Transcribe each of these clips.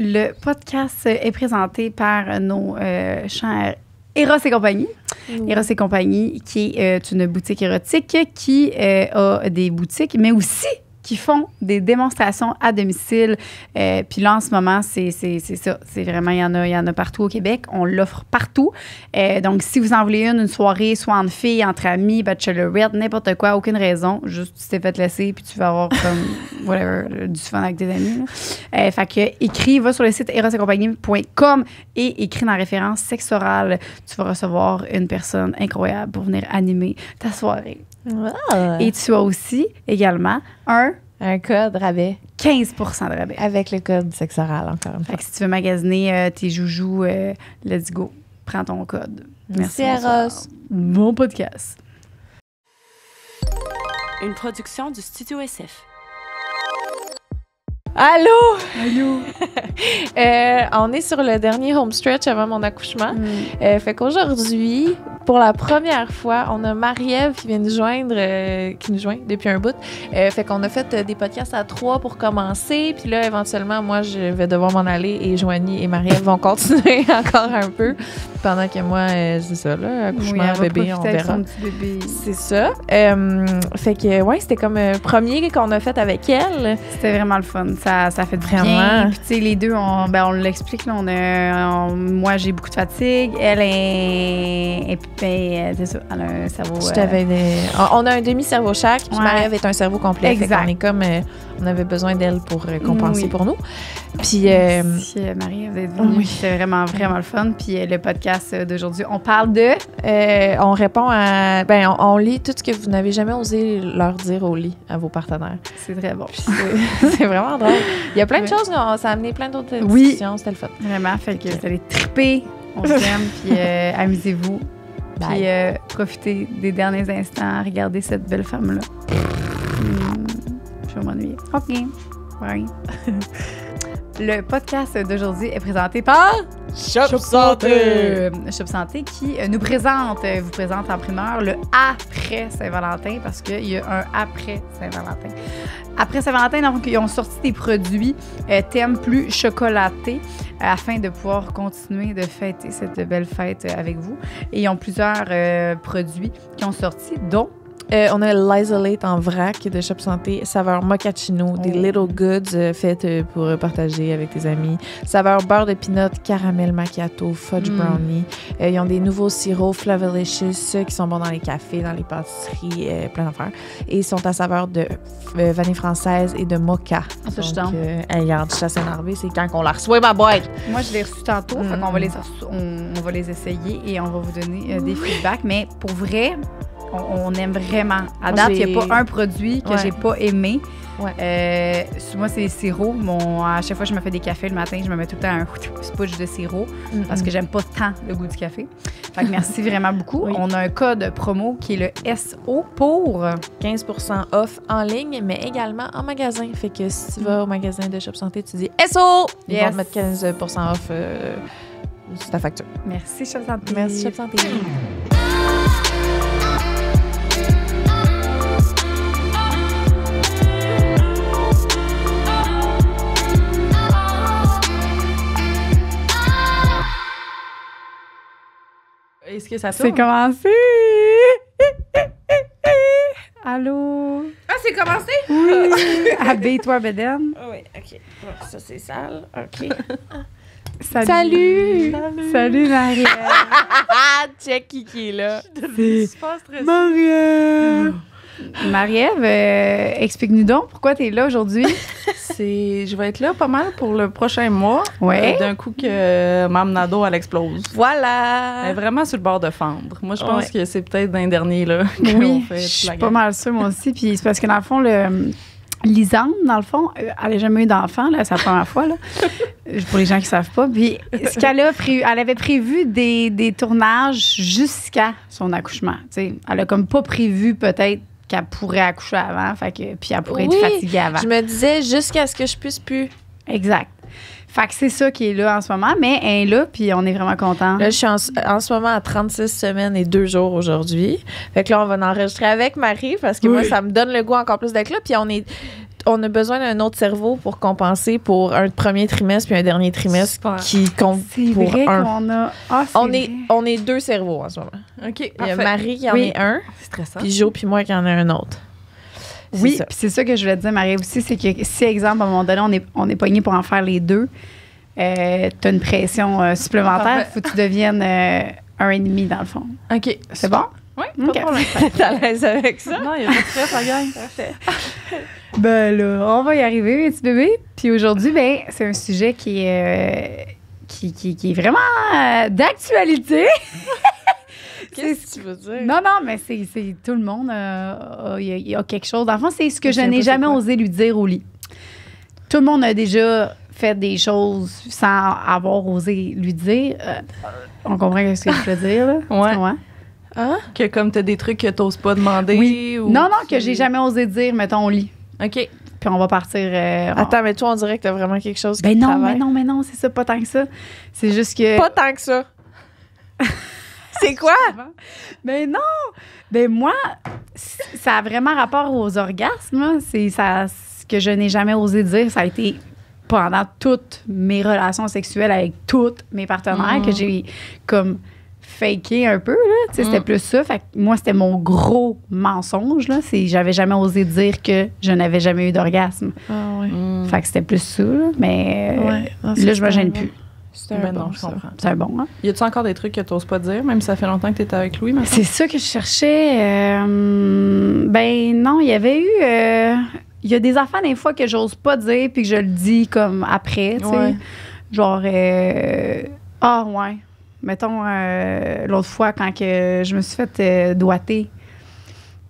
Le podcast est présenté par nos chers Eros et compagnie. Eros et compagnie, qui est une boutique érotique qui a des boutiques, mais aussi qui font des démonstrations à domicile. Puis là, en ce moment, c'est ça. C'est vraiment, il y en a partout au Québec. On l'offre partout. Donc, si vous en voulez une soirée, soit entre filles, entre amis, bachelorette, n'importe quoi, aucune raison. Juste, tu t'es fait laisser, puis tu vas avoir comme, whatever, du fun avec tes amis. Fait que, va sur le site erosetcompagnie.com et écris dans la référence sexe oral. Tu vas recevoir une personne incroyable pour venir animer ta soirée. Wow. Et tu as aussi également un code rabais. 15 de rabais. Avec le code sexe oral, encore une fois. Fait que si tu veux magasiner tes joujoux, let's go. Prends ton code. Merci Eros. Bon podcast. Une production du Studio SF. Allô? On est sur le dernier home stretch avant mon accouchement. Fait qu'aujourd'hui, pour la première fois, on a Marie-Ève qui nous joint depuis un bout. Fait qu'on a fait des podcasts à 3 pour commencer. Puis là, éventuellement, moi, je vais devoir m'en aller et Joanie et Marie-Ève vont continuer encore un peu. Pendant que moi, c'est ça, là, accouchement, bébé, on verra. C'est ça. Fait que, ouais, c'était comme premier qu'on a fait avec elle. C'était vraiment le fun. Ça fait vraiment bien. Puis, tu sais, les deux, on l'explique, là, moi, j'ai beaucoup de fatigue. Elle est... c'est ça, elle a un cerveau... On a un demi-cerveau chaque, puis Marie-Ève est un cerveau complet. Exact. Fait qu'on est comme... on avait besoin d'elle pour compenser pour nous. Puis... Merci, Marie-Ève, d'être venue. Oui. C'était vraiment, vraiment le fun. Puis le podcast d'aujourd'hui, on parle de... on répond à... on lit tout ce que vous n'avez jamais osé leur dire au lit à vos partenaires. C'est très bon. C'est vraiment drôle. Il y a plein de choses, ça a amené plein d'autres discussions. C'était le fun. Vraiment, fait que vous allez triper. On vous aime, puis amusez-vous. Puis profitez des derniers instants. Regardez cette belle femme-là. Je vais m'ennuyer. OK. Bye. Le podcast d'aujourd'hui est présenté par Shop Santé. Shop Santé qui vous présente en primeur le après Saint-Valentin parce qu'il y a un après Saint-Valentin. Après Saint-Valentin, donc, ils ont sorti des produits thème plus chocolatés afin de pouvoir continuer de fêter cette belle fête avec vous. Et ils ont plusieurs produits qui ont sorti, dont on a l'Isolate en vrac de Shop Santé, saveur mochaccino, des Little Goods faites pour partager avec tes amis. Saveur beurre de peanut, caramel macchiato, fudge brownie. Ils ont des nouveaux sirops Flavolicious qui sont bons dans les cafés, dans les pâtisseries, plein d'affaires. Et ils sont à saveur de vanille française et de mocha. Ça, je Donc, regarde, je suis assez énervée, c'est quand qu'on la reçoit, ma boîte. Moi, je l'ai reçu tantôt, fait qu'on va les essayer et on va vous donner des feedbacks. Mais pour vrai... On aime vraiment. À date, il n'y a pas un produit que j'ai pas aimé. Ouais. Moi, c'est les sirops. À chaque fois que je me fais des cafés le matin, je me mets tout le temps un spooge de sirop parce que j'aime pas tant le goût du café. Fait que merci vraiment beaucoup. Oui. On a un code promo qui est le SO pour 15% off en ligne, mais également en magasin. Fait que si tu vas au magasin de Shop Santé, tu dis SO! Ils vont te mettre 15% off sur ta facture. Merci, Shop Santé. Merci, Shop Santé. Est-ce que ça tourne? C'est commencé! Allô? Ah, c'est commencé? Oui! Habille-toi, Bédène. Oui, OK. Bon, ça, c'est sale. OK. Salut! Salut, Marie-Ève! Check qui est là. C'est Marie-Ève! Marie-Ève, explique-nous donc pourquoi tu es là aujourd'hui. Je vais être là pas mal pour le prochain mois. Ouais. D'un coup que Mme Nadeau, elle explose. Voilà! Elle est vraiment sur le bord de fendre. Moi, je pense que c'est peut-être d'un dernier, là. Oui, je suis pas mal sûre, moi aussi. Puis c'est parce que, dans le fond, Lisande, dans le fond, elle n'a jamais eu d'enfant, là, c'est la première fois, là, pour les gens qui ne savent pas. Puis, ce qu'elle a prévu, elle avait prévu des tournages jusqu'à son accouchement. T'sais, elle a comme pas prévu, peut-être, qu'elle pourrait accoucher avant, puis elle pourrait être fatiguée avant. Je me disais jusqu'à ce que je puisse plus. Exact. Fait que c'est ça qui est là en ce moment, mais elle est là, puis on est vraiment contents. Là, je suis en ce moment à 36 semaines et 2 jours aujourd'hui. Fait que là, on va enregistrer avec Marie, parce que moi, ça me donne le goût encore plus d'être là. Puis on est... on a besoin d'un autre cerveau pour compenser pour un premier trimestre puis un dernier trimestre Super. qui compte C'est pour vrai un. qu'on a... Ah, c'est On vrai. est 2 cerveaux en ce moment. OK, Il y a parfait. Marie qui en Oui. est un, C'est stressant. puis Jo puis moi qui en a un autre. C'est Oui, ça. puis c'est ça que je voulais te dire, Marie, aussi, c'est que si, exemple, à un moment donné, on est pogné pour en faire les deux, t'as une pression supplémentaire, Parfait. faut que tu deviennes un ennemi, dans le fond. OK. C'est bon? Oui, OK. pas de problème. T'es à l'aise avec ça? Non, il y a pas de stress, la gang. Ben là, on va y arriver, mes petits bébés. Puis aujourd'hui, ben, c'est un sujet qui est vraiment d'actualité. Qu'est-ce que tu veux dire? Non, non, mais c'est tout le monde il y a quelque chose. Dans le fond, c'est ce que Je je sais n'ai pas c'est jamais quoi. osé lui dire au lit. Tout le monde a déjà fait des choses sans avoir osé lui dire. On comprend ce que je veux dire, là? Ouais. Tu comprends? Hein? Que comme t'as des trucs que t'oses pas demander. Oui. Ou Non, non, que j'ai jamais osé dire, mettons, au lit. OK. Puis on va partir. Attends, mais toi, on dirait que t'as vraiment quelque chose Ben qui non, travaille. mais non, c'est ça, pas tant que ça. C'est juste que. Pas tant que ça. C'est quoi? Ben non! Ben moi, ça a vraiment rapport aux orgasmes. Là. C'est ça, ce que je n'ai jamais osé dire. Ça a été pendant toutes mes relations sexuelles avec tous mes partenaires que j'ai comme faké un peu. Là. Tu sais, c'était plus ça. Fait que moi, c'était mon gros mensonge. Là. J'avais jamais osé dire que je n'avais jamais eu d'orgasme. Ah ouais. Fait que c'était plus ça. Là. Mais Ouais. Non, là, je me c'était gêne un plus. bon. C'était Ben un non, bon, je ça. comprends. C'est un bon, hein? Y a-tu encore des trucs que t'oses pas dire, même si ça fait longtemps que t'étais avec Louis maintenant? C'est ça que je cherchais. Ben non, il y avait eu. Il y a des affaires des fois que j'ose pas dire puis que je le dis comme après, tu sais. Ouais. Genre, ah ouais. Mettons, l'autre fois, quand que je me suis fait doigter,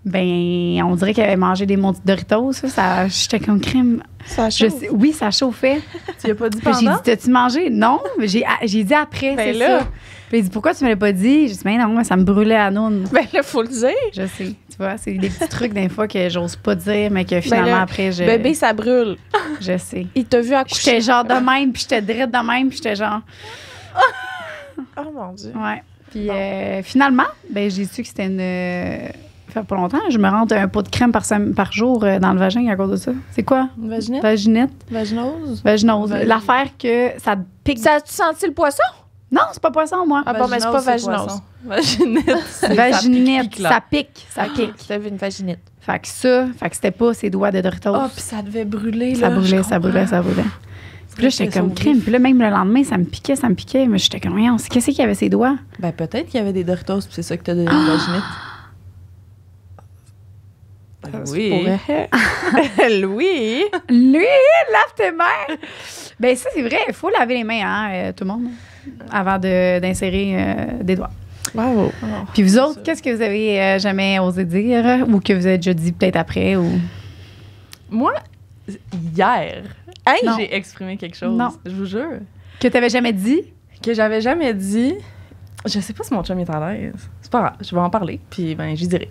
ben on dirait qu'elle avait mangé des maudits Doritos. Ça, j'étais comme crème. Ça Je chauffe. sais- oui, ça chauffait. Tu y as pas dit Puis j'ai pendant? dit, t'as-tu mangé? Non, mais j'ai dit après, Ben c'est là. ça. Puis il dit, pourquoi tu me l'as pas dit? J'ai dit, ben non, ça me brûlait à noun. Ben là, faut le dire. Je sais. Tu vois, c'est des petits trucs des fois que j'ose pas dire, mais que finalement, là, après, Bébé, ça brûle. je sais. Il t'a vu accoucher. J'étais genre de même, puis j'étais drette de même, puis j'étais genre... Oh mon Dieu. Ouais. Puis finalement, ben j'ai su que c'était une... fait pas longtemps, je me rentre un pot de crème par jour dans le vagin à cause de ça. C'est quoi? Une vaginette? Vaginette? Vaginose? Vaginose. Vagi- L'affaire que ça te pique... Ça as-tu senti le poisson? Non, c'est pas poisson, moi. Ah bon, mais c'est pas vaginose. poisson. Vaginette, c'est Vaginette, ça pique, ça pique. T'avais une vaginite. Fait que c'était pas ses doigts de Doritos. Ah, puis ça devait brûler, Ça là. brûlait, je ça brûlait, comprends. ça brûlait. Puis là, j'étais comme sauvé. crime. Puis là, même le lendemain, ça me piquait. Mais j'étais comme, rien. Qu'est-ce qu'il y avait ses doigts? Ben, peut-être qu'il y avait des Doritos, puis c'est ça que t'as donné une vaginette. Oui. Louis. Lui, lave tes mains! Ben ça, c'est vrai. Il faut laver les mains, hein, tout le monde, avant d'insérer des doigts. Bravo. Puis vous autres, ça. qu'est-ce que vous avez jamais osé dire ou que vous avez déjà dit peut-être après? Ou... Moi, hier, Non. j'ai exprimé quelque chose. Non. Je vous jure. Que tu n'avais jamais dit? Que j'avais jamais dit. Je sais pas si mon chum est à l'aise. C'est pas grave, je vais en parler, puis ben, j'y dirai.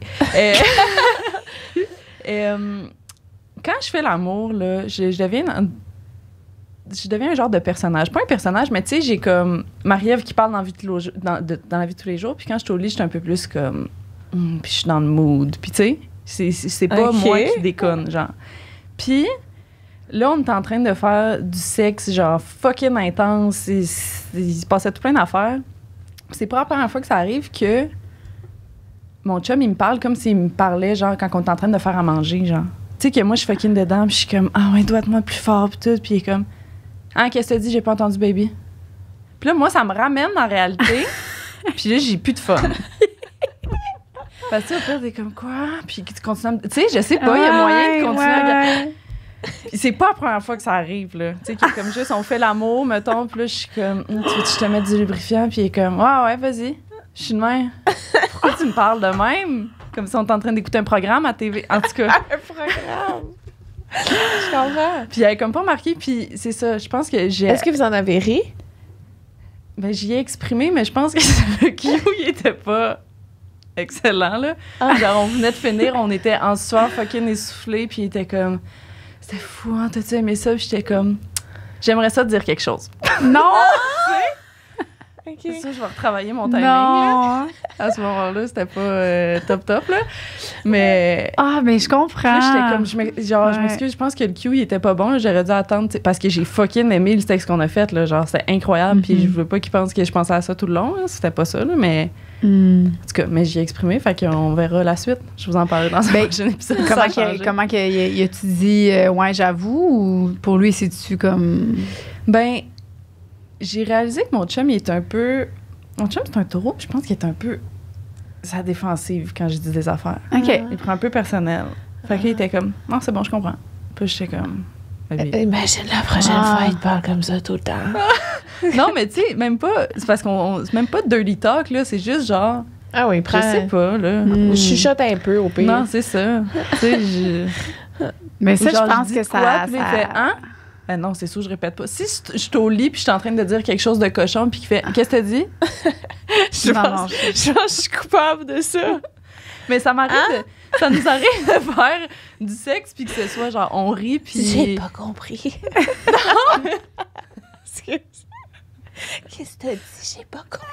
Quand je fais l'amour, là, je deviens un genre de personnage. Pas un personnage, mais tu sais, j'ai comme Marie-Ève qui parle dans la vie de tous les jours, puis quand je suis au lit, je suis un peu plus comme... puis je suis dans le mood. Puis tu sais, c'est pas Ok. moi qui déconne, genre. Puis là, on est en train de faire du sexe, genre fucking intense. Il se passait tout plein d'affaires. C'est pas la première fois que ça arrive que mon chum, il me parle comme s'il me parlait, genre, quand on est en train de faire à manger, genre. Tu sais, que moi, je suis fucking dedans, puis je suis comme, ah ouais, doigt-moi plus fort, puis tout. Puis il est comme, ah, qu'est-ce que tu dis, j'ai pas entendu, baby. Puis là, moi, ça me ramène dans la réalité, puis là, j'ai plus de fun. Parce que au pire, t'es comme, quoi? Puis tu continues à me... Tu sais, je sais pas, il y a moyen de continuer à regarder. Puis c'est pas la première fois que ça arrive, là. Tu sais, qu'il est comme juste, on fait l'amour, mettons, puis là, je suis comme, tu veux que je te mette du lubrifiant? Puis il est comme, ouais, vas-y. Je suis de même. Pourquoi tu me parles de même? Comme si on était en train d'écouter un programme à TV. En tout cas. Un programme. Je comprends. Puis il avait comme pas marqué, puis c'est ça. Je pense que j'ai. Est-ce que vous en avez ri? Ben, j'y ai exprimé, mais je pense que le cue, il était pas excellent, là. Ah. Genre, on venait de finir, on était en sueur fucking essoufflés, puis il était comme, c'était fou, hein, t'as-tu aimé ça? Puis j'étais comme, j'aimerais ça te dire quelque chose. Non! OK. C'est ça, je vais retravailler mon timing. Là. Non. À ce moment-là, c'était pas top, là. Mais... Ah, mais je comprends. Là, j'étais comme, je m'excuse, je pense que le Q, il était pas bon. J'aurais dû attendre, parce que j'ai fucking aimé le texte qu'on a fait, là. Genre, c'était incroyable. Puis je veux pas qu'il pense que je pensais à ça tout le long, là. C'était pas ça, là. Mais, en tout cas, mais j'y ai exprimé. Fait qu'on verra la suite. Je vous en parlerai dans un prochain épisode. Comment y a-tu dit, ouais, j'avoue, ou pour lui, c'est-tu comme. Ben, j'ai réalisé que mon chum, il est un peu. Mon chum, c'est un taureau, puis je pense qu'il est un peu. Sa défensive quand je dis des affaires. OK. Il prend un peu personnel. Fait qu'il était comme, non, c'est bon, je comprends. Puis j'étais comme. Imagine la prochaine fois, il te parle comme ça tout le temps. Non, mais tu sais, même pas. C'est parce qu'on. C'est même pas de dirty talk, là. C'est juste genre. Ah oui, Je sais pas, là. Je chuchote un peu au pire. Non, c'est ça. Tu sais, Mais ça, genre, je pense dis que quoi, ça. puis il fait, hein? Ben non, c'est sûr, je répète pas. Si je suis au lit puis je suis en train de dire quelque chose de cochon puis qu'il fait, qu'est-ce que t'as dit? Je pense que je suis coupable de ça. Mais ça m'arrive ça nous arrive de faire du sexe puis que ce soit genre, on rit puis. J'ai pas compris. Non! Qu'est-ce que t'as dit? J'ai pas compris.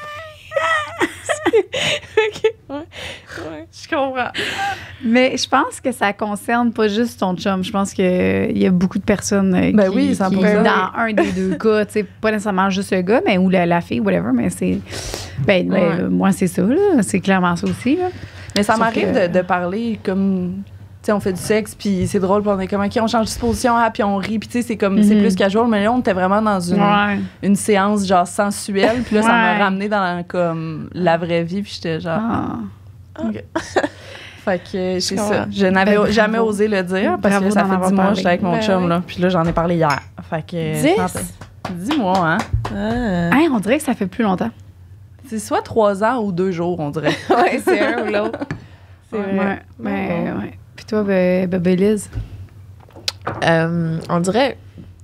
OK, ouais. Je comprends. Mais je pense que ça concerne pas juste ton chum. Je pense qu'il y a beaucoup de personnes Ben qui, oui, qui 100%. dans un des deux cas, tu sais, pas nécessairement juste le gars, mais ou la fille, whatever, mais c'est. Moi, c'est ça, là. C'est clairement ça aussi, là. Mais ça Sauf m'arrive que- de parler comme. Tu sais, on fait du sexe, puis c'est drôle, puis on est comme, OK, on change de position, puis on rit, puis tu sais, c'est comme, c'est plus casual, mais là, on était vraiment dans une séance, genre, sensuelle, puis là, ça m'a Ouais. ramené dans, comme, la vraie vie, puis j'étais genre. Ah. OK. Fait que c'est comprends. ça. Je n'avais Ben, jamais bravo. osé le dire, parce Bravo que ça d'en fait avoir 10 mois que parlé. j'étais avec mon Ben chum, oui. là, puis là, j'en ai parlé hier. Fait que. 10 mois, hein. Ah. Hey, on dirait que ça fait plus longtemps. C'est soit 3 ans ou 2 jours, on dirait. Ouais, c'est un ou l'autre. C'est vrai. Ouais. Ouais. Puis toi, bébé Liz? On dirait,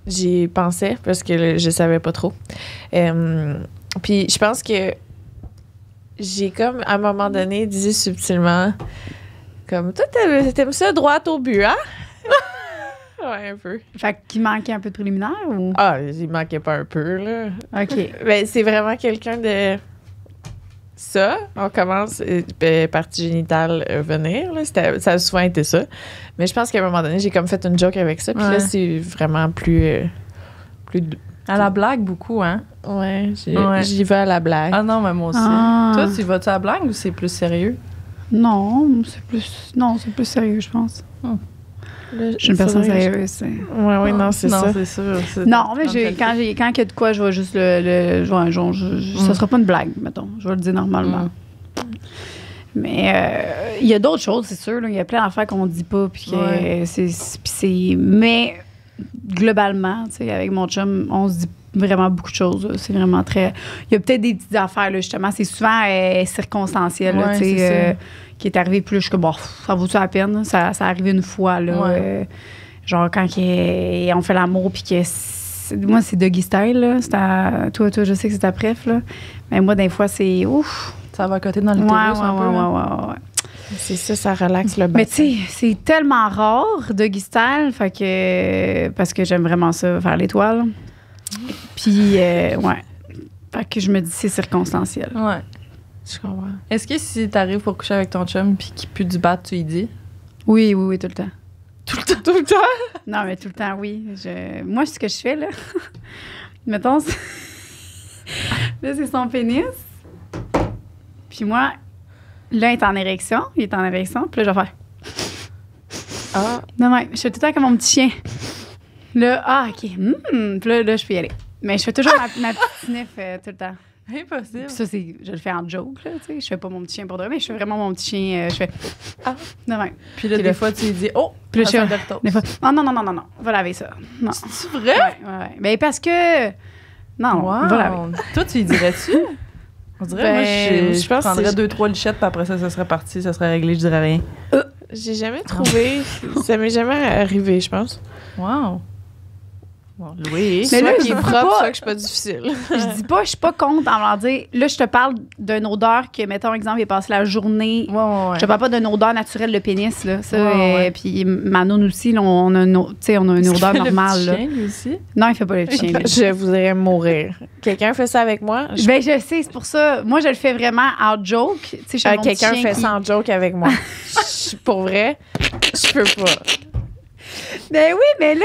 j'y pensais parce que je savais pas trop. Puis je pense que j'ai comme, à un moment donné, dit subtilement, comme, toi, t'aimes ça droit au but, hein? Ouais, un peu. Fait qu'il manquait un peu de préliminaire ou? Ah, il manquait pas un peu, là. OK. Ben, c'est vraiment quelqu'un de... Ça, on commence, partie génitale venir, là, ça a souvent été ça. Mais je pense qu'à un moment donné, j'ai comme fait une joke avec ça. Puis Ouais. là, c'est vraiment plus... À la blague, beaucoup, hein. Ouais, Ouais. j'y vais à la blague. Ah non, mais moi aussi. Ah. Toi, tu vas-tu à la blague ou c'est plus sérieux? Non, c'est plus sérieux, je pense. Je suis une personne sérieuse. Ouais, non, c'est ça. Non, c'est sûr. Non, mais quand il y a de quoi, je vais juste ça sera pas une blague, mettons. Je vais le dire normalement. Mais il y a d'autres choses, c'est sûr. Là. Il y a plein d'affaires qu'on dit pas. Puis que mais globalement, tu sais, avec mon chum, on se dit vraiment beaucoup de choses. Là. C'est vraiment très... Il y a peut-être des petites affaires, là, justement. C'est souvent circonstanciel, là, Ouais, tu sais, c'est ça. qui est arrivé. Puis là, je suis comme, bon, ça vaut-tu la peine? Ça arrive une fois, là. Ouais. Genre, quand on fait l'amour, puis que... Moi, c'est doggy style, là. Toi, je sais que c'est ta préf, là. Mais moi, des fois, c'est... Ouf! Ça va à côté dans le Ouais. là. C'est ça, ça relaxe le Mais bassin. tu sais, c'est tellement rare, doggy style, fait que... Parce que j'aime vraiment ça, faire l'étoile. Puis, ouais. Fait que je me dis, c'est circonstanciel. Ouais. Je comprends. Est-ce que si t'arrives pour coucher avec ton chum puis qu'il pue du bat, tu y dis? Oui, tout le temps. Tout le temps? Non, mais tout le temps, oui. Moi, ce que je fais, là, mettons, là, c'est son pénis. Puis moi, là, il est en érection. Puis là, je vais faire. Ah. Non, je fais tout le temps comme mon petit chien. Là, OK. Puis là, je peux y aller. Mais je fais toujours ma petite sniff tout le temps. Impossible. Puis ça, je le fais en joke, là, tu sais. Je fais pas mon petit chien pour de vrai, mais je fais vraiment mon petit chien. Je fais. Ah, non, Puis là, des fois, tu lui dis, oh, Puis là, je passe fais. un docteur. Des fois, oh, non, va laver ça. Non. C'est vrai? Ouais. Ben, parce que. Non, Wow. va laver. Toi, tu lui dirais-tu? On dirait, Ben, moi, je je pense prendrais que 2-3 lichettes, puis après ça serait parti, ça serait réglé, je dirais rien. J'ai jamais trouvé... ça m'est jamais arrivé, je pense. Wow. Bon, oui. Mais là, Soit je qui est dis propre, pas- soit que je suis pas difficile. Je dis pas, je suis pas contre en voulant dire. Là, je te parle d'une odeur que, mettons, exemple, il a passé la journée. Ouais. Je te parle pas d'une odeur naturelle de pénis, là. Ça, Ouais. puis Manon aussi, là, on a une odeur normale, là. Chien, lui aussi. Non, il fait pas le petit chien, lui. Je voudrais mourir. Quelqu'un fait ça avec moi? Ben, je sais, c'est pour ça. Moi, je le fais vraiment en joke. Tu sais, je suis mon petit Quelqu'un chien fait qui- ça en joke avec moi. Pour vrai, je peux pas. Ben oui, mais là,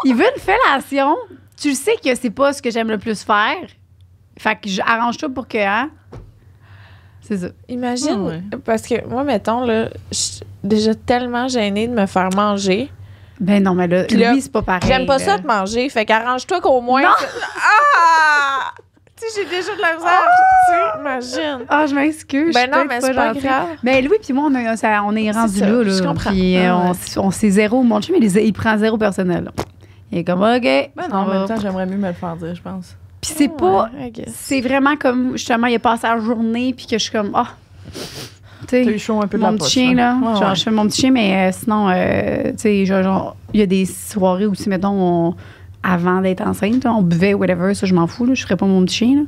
il veut une fellation. Tu le sais que c'est pas ce que j'aime le plus faire. Fait que arrange-toi pour que, hein? C'est ça. Imagine, Ouais. parce que moi, mettons, là, je suis déjà tellement gênée de me faire manger. Ben non, mais là, Puis là, lui, c'est pas pareil. J'aime pas ça là. de manger, fait qu'arrange-toi qu'au moins... Non! Ah! Tu sais, j'ai déjà de la misère, tu sais, imagine. Ah, je m'excuse. Ben je suis non, peut-être mais c'est pas gentille. grave. Ben Louis puis moi, on est rendu ça, là. je comprends. Puis Ah ouais. on sait zéro. Mon chum, il prend zéro personnel. Là. Il est comme, OK. Ben non, en on va. même temps, j'aimerais mieux me le faire dire, je pense. Puis c'est pas... Ouais, I guess. C'est vraiment comme, justement, il a passé la journée, puis que je suis comme, ah, tu T'as sais, eu chaud un peu de mon la petit poche, chien, là. Ouais, Genre, ouais. je fais mon petit chien, mais sinon, tu sais, genre, il y a des soirées aussi, mettons, avant d'être enceinte, là, on buvait, whatever, ça, je m'en fous, là, je ferais pas mon petit chien, là.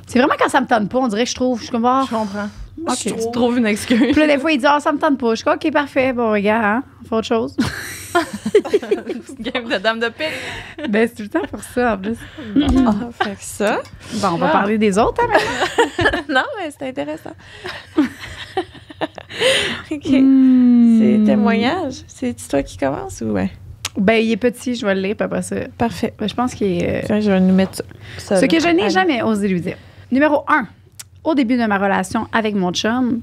C'est vraiment quand ça me tente pas, on dirait que je suis comme, ah, Je comprends. OK. Tu trouves une excuse. Puis là, des fois, il dit, ah, ça me tente pas. Je suis comme, OK, parfait. Bon, regarde, hein, on fait autre chose. Game de dame de pique. Ben, c'est tout le temps pour ça, en plus. Ah, fait que ça. Bon, on va Ah. parler des autres, hein, Non, mais c'est intéressant. OK. Hmm. C'est témoignage. C'est toi qui commence ou ouais? Ben, il est petit, je vais le lire, puis après ça. Parfait. Ben, je pense qu'il est. Tiens, je vais nous mettre ça. Ce là. que je n'ai Allez. jamais osé lui dire. Numéro 1. Au début de ma relation avec mon chum,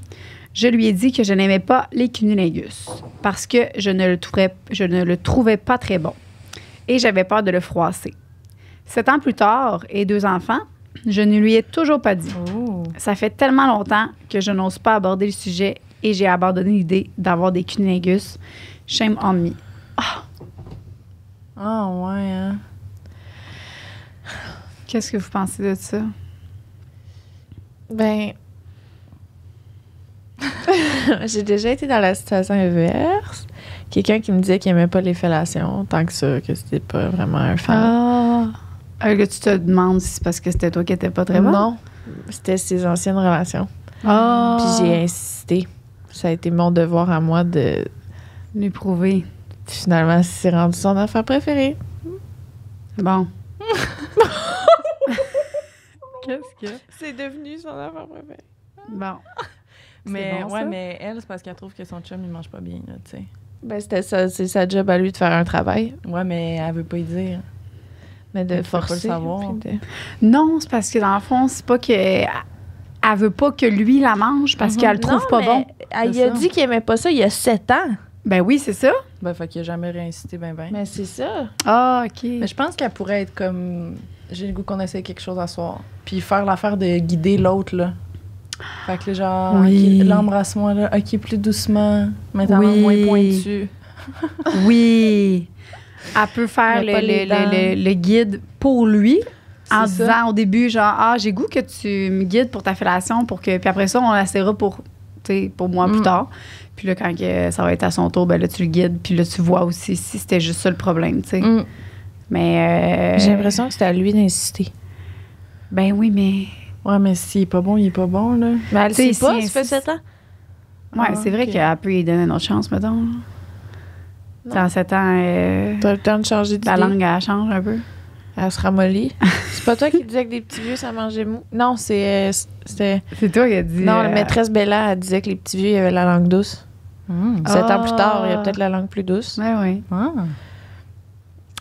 je lui ai dit que je n'aimais pas les cunnilingus parce que je ne le trouvais pas très bon et j'avais peur de le froisser. 7 ans plus tard et 2 enfants, je ne lui ai toujours pas dit. Oh. Ça fait tellement longtemps que je n'ose pas aborder le sujet et j'ai abandonné l'idée d'avoir des cunnilingus. Shame on me. Ah, ouais, hein. Qu'est-ce que vous pensez de ça? Ben. J'ai déjà été dans la situation inverse. Quelqu'un qui me disait qu'il aimait pas les fellations, tant que ça, que c'était pas vraiment un fan. Là, tu te demandes si c'est parce que c'était toi qui n'étais pas très bon? Non, c'était ses anciennes relations. Ah. Puis j'ai insisté. Ça a été mon devoir à moi de. Lui prouver. Finalement, c'est rendu son affaire préférée. Bon. Qu'est-ce que. C'est devenu son affaire préférée. Bon. Mais, bon, ouais, ça. mais elle, c'est parce qu'elle trouve que son chum, il mange pas bien, là, tu sais. Ben, c'était ça. C'est sa job à lui de faire un travail. Ouais, mais elle veut pas y dire. Mais de Elle peut pas le forcer. savoir. puis de- Non, c'est parce que dans le fond, c'est pas que. Elle veut pas que lui la mange parce qu'elle le trouve Non, pas mais bon. Il a ça. dit qu'il aimait pas ça il y a 7 ans. Ben oui, c'est ça. Ben, fait qu'il a jamais réincité, ben. Mais c'est ça. Ah, OK. Mais je pense qu'elle pourrait être comme. J'ai le goût qu'on essaie quelque chose à soir. Puis faire l'affaire de guider l'autre, là. Fait que, là, genre, Oui. OK, l'embrasse-moi, là. OK, plus doucement. Maintenant, Oui. moins pointu. Oui. Elle peut faire Il y a pas les dents. le guide pour lui en C'est ça. disant au début, genre, ah, j'ai goût que tu me guides pour ta fellation pour que. Puis après ça, on l'essaiera pour moi plus tard. Puis là, quand que ça va être à son tour, ben là, tu le guides. Puis là, tu vois aussi si c'était juste ça le problème, tu sais. Mm. Mais. J'ai l'impression que c'était à lui d'insister. Ben oui, mais. Ouais, mais s'il est pas bon, il est pas bon, là. Mais elle T'sais, sait pas, si ça fait insiste- 7 ans. Ouais, Ah, c'est vrai ok. qu'elle peut lui donner une autre chance, mettons. Dans 7 ans, T'as le temps de changer d'idée. la langue, elle change un peu. Elle se ramollit. C'est pas toi qui disais que des petits vieux, ça mangeait mou? Non, c'était... C'est toi qui as dit. Non, la maîtresse Bella, elle disait que les petits vieux, ils avaient la langue douce. Mm. 7 ans plus Ah. tard, il y a peut-être la langue plus douce. Ouais, oui. Ah.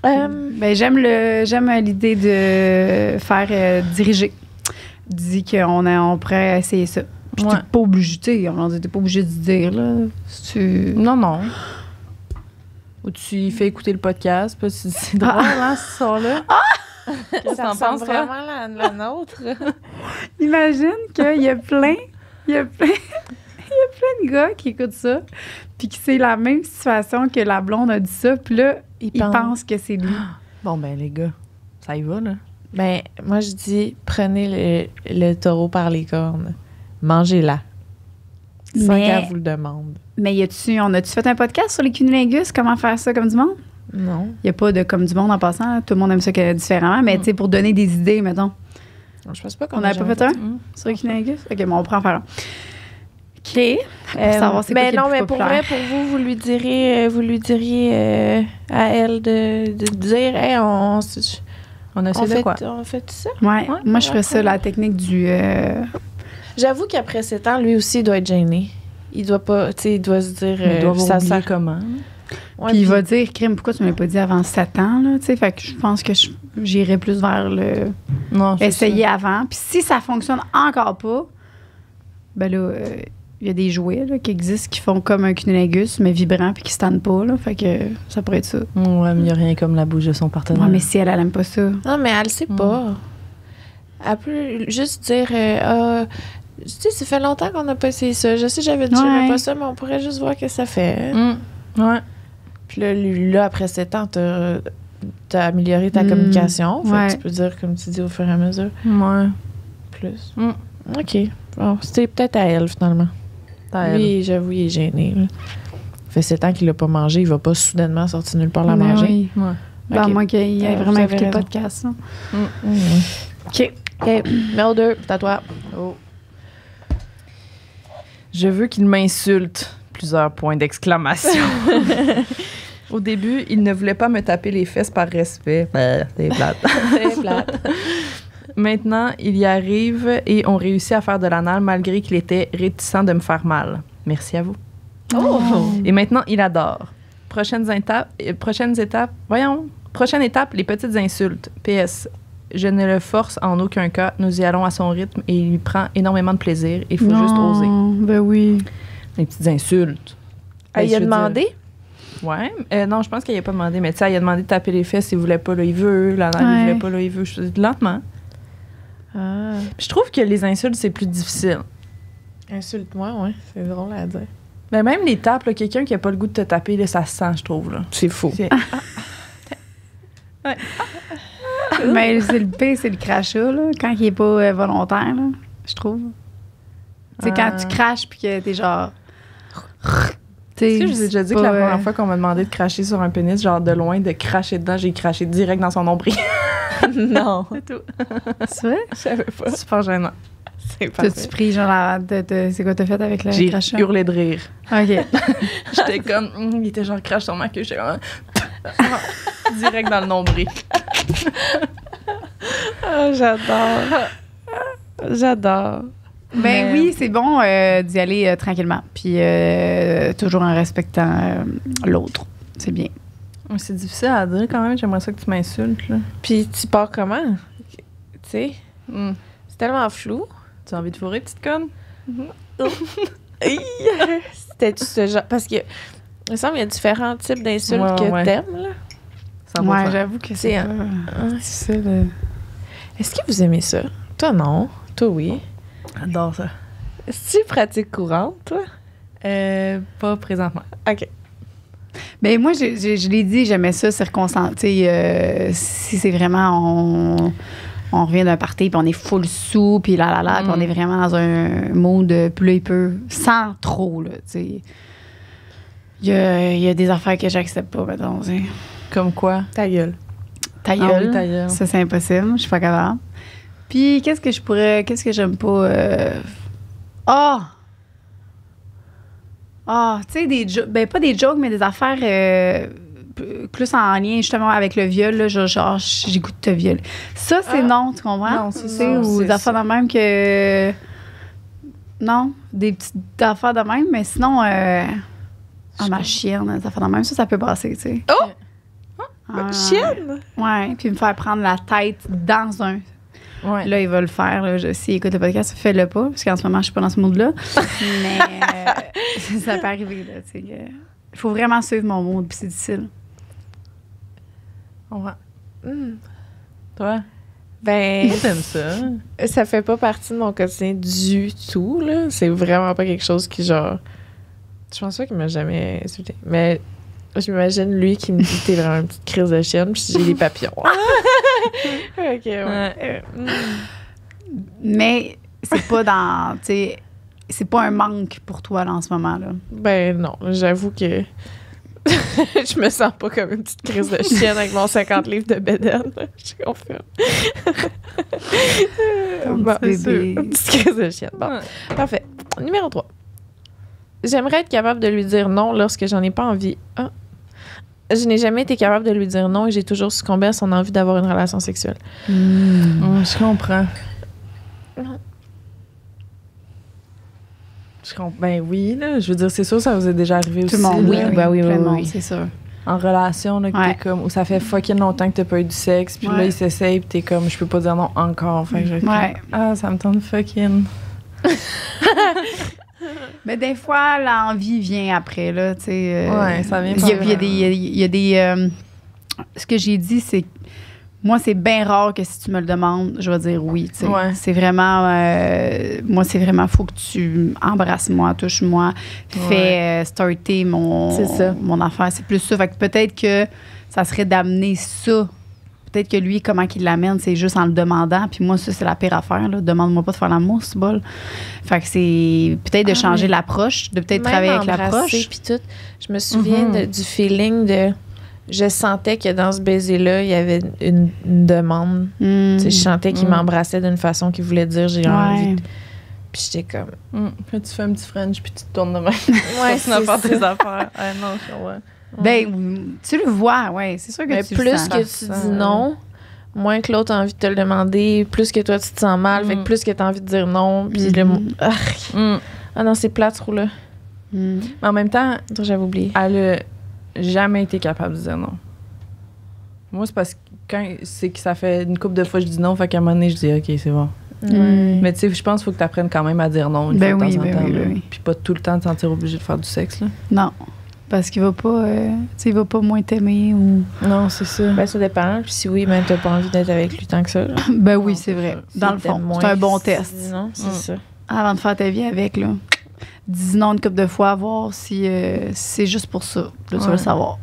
Ben, j'aime l'idée de faire diriger. Dis qu'on pourrait essayer ça. Puis Ouais. t'es pas obligé, tu sais, t'es pas obligé de dire, là. Si tu... Non, non. Ou tu y fais écouter le podcast, puis c'est drôle, hein, ce soir-là. Qu'est-ce que Ça t'en ressemble penses, toi? vraiment à la nôtre. Imagine qu'il y a plein de gars qui écoutent ça, puis que c'est la même situation que la blonde a dit ça, puis là, ils pensent que c'est lui. Bon, ben, les gars, ça y va, là. Ben, moi, je dis, prenez le taureau par les cornes. Mangez-la. Sans Mais- qu'elle vous le demande. Mais on a-tu fait un podcast sur les cunnilingus? Comment faire ça comme du monde? Non. Il n'y a pas de comme du monde en passant. Là. Tout le monde aime ça différemment. Mais tu sais, pour donner des idées, mettons. Je pense pas qu'on On n'avait pas fait un sur Cunnilingus? OK, bon, on prend en faire un. OK. Pour savoir c'est quoi qui est le non, plus mais pour populaire. vrai, pour vous lui diriez à elle de dire, hey, on On a essayé de quoi? On fait ça? Ouais, Ouais, moi, je ferais ça, la technique du... J'avoue qu'après 7 ans, lui aussi, il doit être gêné. Il doit pas, tu sais, il doit se dire... Il doit ça oublier sert comment. Ouais, puis il va dire, crime, pourquoi tu ne me l'as pas dit avant 7 ans, là, tu sais, fait que je pense que j'irais plus vers le... Non, c'est Essayer avant. Puis si ça fonctionne encore pas, ben là, il y a des jouets là, qui existent qui font comme un cunnilingus, mais vibrant, puis qui se tendent pas, là, fait que ça pourrait être ça. Ouais, mais il n'y a rien comme la bouche de son partenaire. Ouais, mais si elle aime pas ça... Non, mais elle sait pas. Elle peut juste dire, tu sais, ça fait longtemps qu'on n'a pas essayé ça. Je sais, j'avais dit, j'aimais pas ça, mais on pourrait juste voir ce que ça fait. Ouais. Puis là, après 7 ans, t'as amélioré ta communication. Fait que tu peux dire, comme tu dis, au fur et à mesure. Ouais. Plus. OK. Bon, c'était peut-être à elle, finalement. Lui, j'avoue, il est gêné. Là. Ça fait 7 ans qu'il l'a pas mangé. Il va pas soudainement sortir nulle part la Mais manger. oui. Ouais. Ben, Ok. à moins qu'il ait Vous vraiment avez écouté le raison. podcast. Hein. OK. Numéro 2, c'est à toi. Oh. Je veux qu'il m'insulte. Plusieurs points d'exclamation. Au début, il ne voulait pas me taper les fesses par respect. C'est plate. C'est plate. Maintenant, il y arrive et on réussit à faire de l'anal malgré qu'il était réticent de me faire mal. Merci à vous. Oh! Et maintenant, il adore. Prochaine étape, les petites insultes. PS, je ne le force en aucun cas. Nous y allons à son rythme et il y prend énormément de plaisir. Il faut juste oser. Ben oui. Les petites insultes. Ah, il Je a veux demandé? Ouais. Non, je pense qu'il n'a pas demandé, mais tu sais, il a demandé de taper les fesses, il voulait pas, là, il veut. L'anal, il voulait pas, là, il veut. Je dis lentement. Ah. Puis je trouve que les insultes, c'est plus difficile. Insulte-moi, ouais. C'est drôle à dire. Mais même les tapes, là, quelqu'un qui a pas le goût de te taper, là, ça se sent, je trouve. Là. C'est faux. C'est- Mais c'est le pire, c'est le crachat, là, quand il est pas volontaire, là, je trouve. Tu sais, quand tu craches puis que t'es genre... Est-ce que je vous ai déjà dit que la première fois fois qu'on m'a demandé de cracher sur un pénis, genre de loin, de cracher dedans, j'ai craché direct dans son nombril. Non. C'est tout. C'est vrai? Je savais pas. Super gênant. C'est parfait. T'as-tu pris genre c'est quoi t'as fait avec le J'ai crachat? hurlé de rire. OK. J'étais comme... il était genre crache sur ma queue. J'étais comme... direct dans le nombril. Oh, j'adore. J'adore. Ben oui, c'est bon d'y aller tranquillement. Puis toujours en respectant l'autre. C'est bien. C'est difficile à dire quand même. J'aimerais ça que tu m'insultes. Là. Puis tu pars comment? Tu sais, Mm. c'est tellement flou. Tu as envie de fourrer, petite conne? C'était-tu ce genre... Parce que, il me semble qu'il y a différents types d'insultes Ouais, que ouais. t'aimes, là. 100%. Ouais, j'avoue que c'est C'est ça. Là. Est-ce que vous aimez ça? Toi, non. Toi, oui. J'adore ça. Est-ce que tu pratiques courante, toi? Pas présentement. OK. Ben moi, je l'ai dit, j'aimais ça circonstancié. Si c'est vraiment... On revient d'un party, puis on est full sous, puis là, puis on est vraiment dans un mood plus un peu, sans trop, là, tu sais. Il y a des affaires que j'accepte pas, mettons, tu sais. Comme quoi? Ta gueule. Ta Ah gueule, oui, ta gueule. ça, c'est impossible, je suis pas capable. Puis, qu'est-ce que j'aime pas? Tu sais, ben pas des jokes, mais des affaires plus en lien justement avec le viol, là, genre, j'ai goût de te violer. Ça, c'est non, tu comprends? Non, c'est Tu ça, sais, ou c'est des affaires de même que... Non, des petites affaires de même, mais sinon, ma chienne, des affaires de même, ça peut passer, tu sais. Oh! Chienne? Ouais, puis me faire prendre la tête dans un... Ouais. Là, il va le faire. Là. S'il écoute le podcast, fais-le pas, parce qu'en ce moment, je suis pas dans ce mood-là. Mais ça peut arriver, là, tu sais. Il faut vraiment suivre mon mood, puis c'est difficile. Ouais. Toi? Ben, T'aimes ça? ça fait pas partie de mon quotidien du tout, là. C'est vraiment pas quelque chose qui, genre... Je pense pas qu'il m'a jamais insulté. Mais je m'imagine lui qui me dit t'es vraiment une petite crise de chienne, puis j'ai des papillons. OK, ouais. Mais c'est pas dans... Tu sais, c'est pas un manque pour toi, là, en ce moment, là. Ben non, j'avoue que Je me sens pas comme une petite crise de chienne avec mon 50 livres de bédaine. Je confirme. Bon, petit bébé. une petite crise de chienne. Bon, parfait. Numéro 3. J'aimerais être capable de lui dire non lorsque j'en ai pas envie. Ah. Je n'ai jamais été capable de lui dire non et j'ai toujours succombé à son envie d'avoir une relation sexuelle. Je comprends. Ben oui, là. Je veux dire, c'est sûr, ça vous est déjà arrivé Tout aussi. le monde, là. oui, oui, plein de oui, monde, oui. c'est sûr. En relation, là, que Ouais. t'es comme, où ça fait fucking longtemps que t'as pas eu du sexe, puis là, Ouais. il s'essaye, puis t'es comme, je peux pas dire non encore. Fait que je vais être Ouais. comme, ah, ça me tente fucking. Mais des fois, l'envie vient après, là, tu sais. Ouais, ça vient Il y a, pas il y a des... il y a des ce que j'ai dit, c'est... Moi, c'est bien rare que si tu me le demandes, je vais dire oui, tu sais. Ouais. C'est vraiment... moi, c'est vraiment... Faut que tu embrasses-moi, touche-moi, fais starter C'est ça. mon affaire. C'est plus ça. Fait que peut-être que ça serait d'amener ça. Peut-être que lui, comment qu'il l'amène, c'est juste en le demandant. Puis moi, ça, c'est la pire affaire. Là. Demande-moi pas de faire l'amour, c'est bol. Fait que c'est peut-être de changer l'approche, de peut-être Même travailler avec embrasser, l'approche. puis tout. Je me souviens du feeling de... Je sentais que dans ce baiser-là, il y avait une demande. Tu sais, je sentais qu'il m'embrassait d'une façon qui voulait dire j'ai envie. Ouais. Puis j'étais comme... Puis tu fais un petit French, puis tu te tournes de même. Ouais, Tu n'as pas c'est tes ça. affaires. Ah non, je comprends. Ben, tu le vois, ouais. C'est sûr que Mais tu le plus sens. que tu dis non, moins que l'autre a envie de te le demander, plus que toi, tu te sens mal, fait que plus que tu as envie de dire non. Puis le mot... Ah non, c'est plat, ce trou-là. Mm. Mais en même temps, J'avais oublié. elle a jamais été capable de dire non. Moi, c'est parce que c'est que ça fait une couple de fois que je dis non, fait qu'à un moment donné, je dis OK, c'est bon. Mm. Mais tu sais, je pense qu'il faut que tu apprennes quand même à dire non une Ben fois oui, de temps en ben temps. oui, là. ben oui. Puis pas tout le temps te sentir obligé de faire du sexe. Là. Non. Parce qu'il va pas... tu sais, il va pas moins t'aimer ou... Non, c'est ça. Ben, ça dépend. Puis si oui, ben, t'as pas envie d'être avec lui tant que ça. Là. Ben oui, Non, c'est vrai. c'est Dans le S'il t'aime fond, moins, c'est un bon si test. tu dis non, c'est ça. Avant de faire ta vie avec, là. Dis non une couple de fois, voir si c'est juste pour ça. Là, tu vas le savoir.